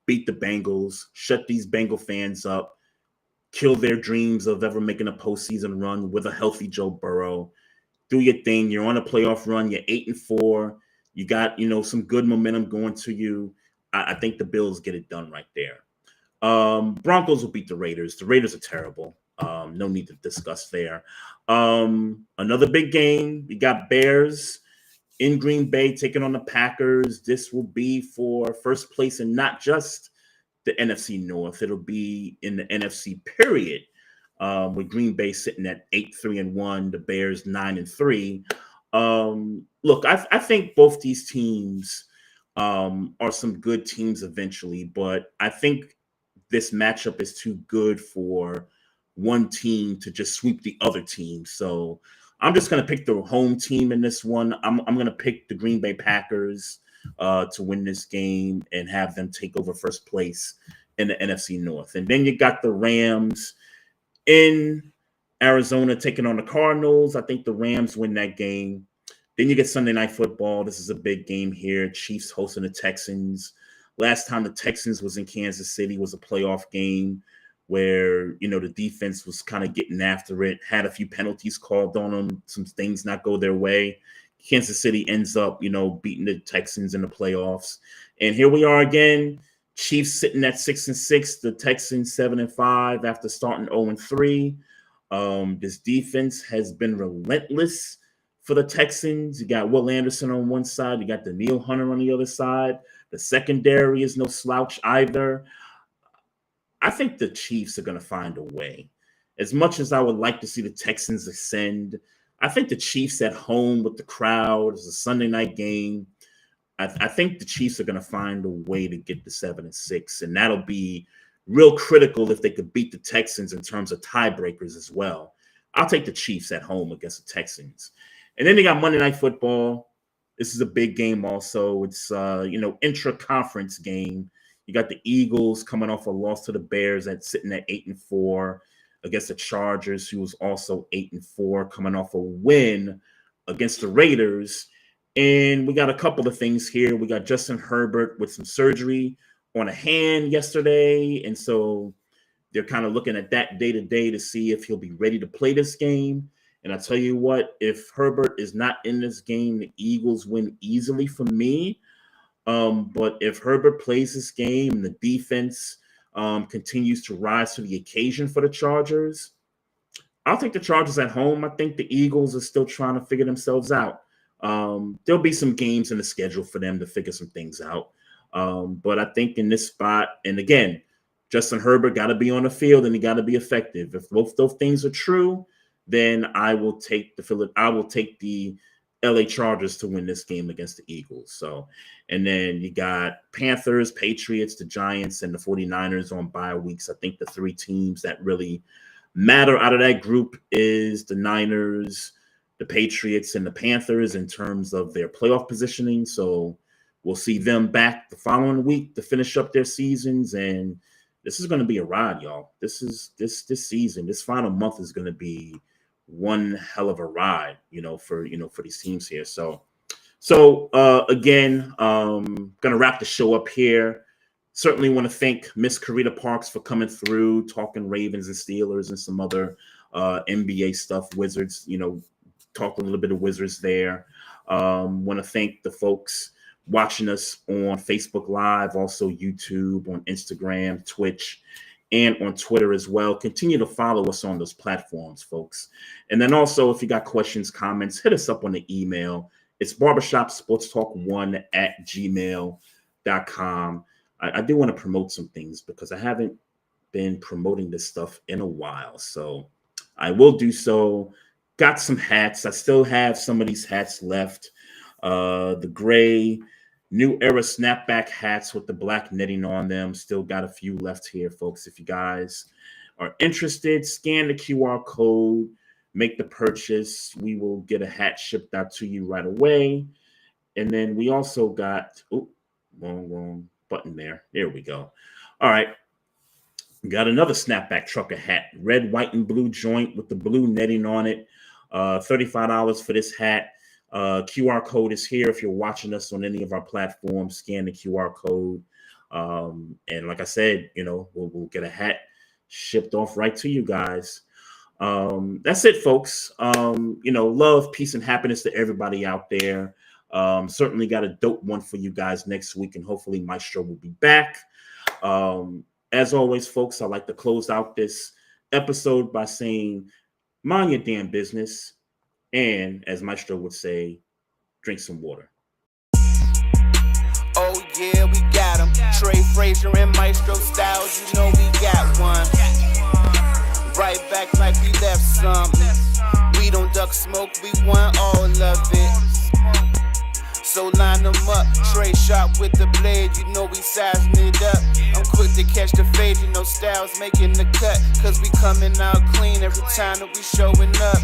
Speaker 3: Beat the Bengals. Shut these Bengal fans up. Kill their dreams of ever making a postseason run with a healthy Joe Burrow. Do your thing. You're on a playoff run. You're 8-4. You got, some good momentum going to you. I think the Bills get it done right there. Broncos will beat the Raiders. The Raiders are terrible. No need to discuss there. Another big game. We got Bears in Green Bay taking on the Packers. This will be for first place in not just the NFC North. It'll be in the NFC period. With Green Bay sitting at 8-3-1, the Bears 9-3. Look, I think both these teams are some good teams eventually, but I think this matchup is too good for one team to just sweep the other team. So I'm just going to pick the home team in this one. I'm going to pick the Green Bay Packers to win this game and have them take over first place in the NFC North. And then you got the Rams in Arizona taking on the Cardinals. I think the Rams win that game. Then you get Sunday Night Football. This is a big game here. Chiefs hosting the Texans. Last time the Texans was in Kansas City was a playoff game where, the defense was kind of getting after it, had a few penalties called on them, some things not go their way. Kansas City ends up, beating the Texans in the playoffs. And here we are again, Chiefs sitting at 6-6, the Texans 7-5 after starting 0-3. This defense has been relentless for the Texans. You got Will Anderson on one side. You got Daniil Hunter on the other side. The secondary is no slouch either. I think the Chiefs are going to find a way. As much as I would like to see the Texans ascend, I think the Chiefs at home with the crowd, it's a Sunday night game. I think the Chiefs are going to find a way to get to 7-6, and that'll be real critical if they could beat the Texans in terms of tiebreakers as well. I'll take the Chiefs at home against the Texans. And then they got Monday Night Football. This is a big game also. It's, intra-conference game. You got the Eagles coming off a loss to the Bears that's sitting at 8-4 against the Chargers, who was also 8-4, coming off a win against the Raiders. And we got a couple of things here. We got Justin Herbert with some surgery on a hand yesterday. And so they're kind of looking at that day to day to see if he'll be ready to play this game. And I tell you what, if Herbert is not in this game, the Eagles win easily for me. But if Herbert plays this game and the defense continues to rise to the occasion for the Chargers, I'll take the Chargers at home. I think the Eagles are still trying to figure themselves out. There'll be some games in the schedule for them to figure some things out. But I think in this spot, and again, Justin Herbert got to be on the field and he got to be effective. If both those things are true, then I will take the LA Chargers to win this game against the Eagles. So, and then you got Panthers, Patriots, the Giants, and the 49ers on bye weeks. I think the three teams that really matter out of that group is the Niners, the Patriots and the Panthers in terms of their playoff positioning. So we'll see them back the following week to finish up their seasons. And this is going to be a ride, y'all. This season, this final month is going to be one hell of a ride, for these teams here. So again, gonna wrap the show up here. Certainly want to thank Miss Carita Parks for coming through, talking Ravens and Steelers and some other NBA stuff, Wizards, talk a little bit of Wizards there. Want to thank the folks watching us on Facebook Live, also YouTube, on Instagram, Twitch, and on Twitter as well. Continue to follow us on those platforms, folks. And then also, if you got questions, comments, hit us up on the email. It's barbershopsportstalk1@gmail.com. I do want to promote some things because I haven't been promoting this stuff in a while. So I will do so. Got some hats. I still have some of these hats left. The gray New Era snapback hats with the black knitting on them. Still got a few left here, folks. If you guys are interested, scan the QR code, make the purchase. We will get a hat shipped out to you right away. And then we also got, wrong button there. There we go. All right. We got another snapback trucker hat, red, white, and blue joint with the blue netting on it. $35 for this hat. QR code is here. If you're watching us on any of our platforms, scan the QR code. And like I said, we'll get a hat shipped off right to you guys. That's it, folks. Love, peace, and happiness to everybody out there. Certainly got a dope one for you guys next week, and hopefully Maestro will be back. As always, folks, I like to close out this episode by saying, mind your damn business. And as Maestro would say, drink some water.
Speaker 1: Oh yeah, we got him. Trey, Frazier, and Maestro styles, we got one. Right back like we left something. We don't duck smoke, we want all of it. So line them up, Trey sharp with the blade, we sizing it up. I'm quick to catch the fade, Styles making the cut. Cause we coming out clean every time that we showing up.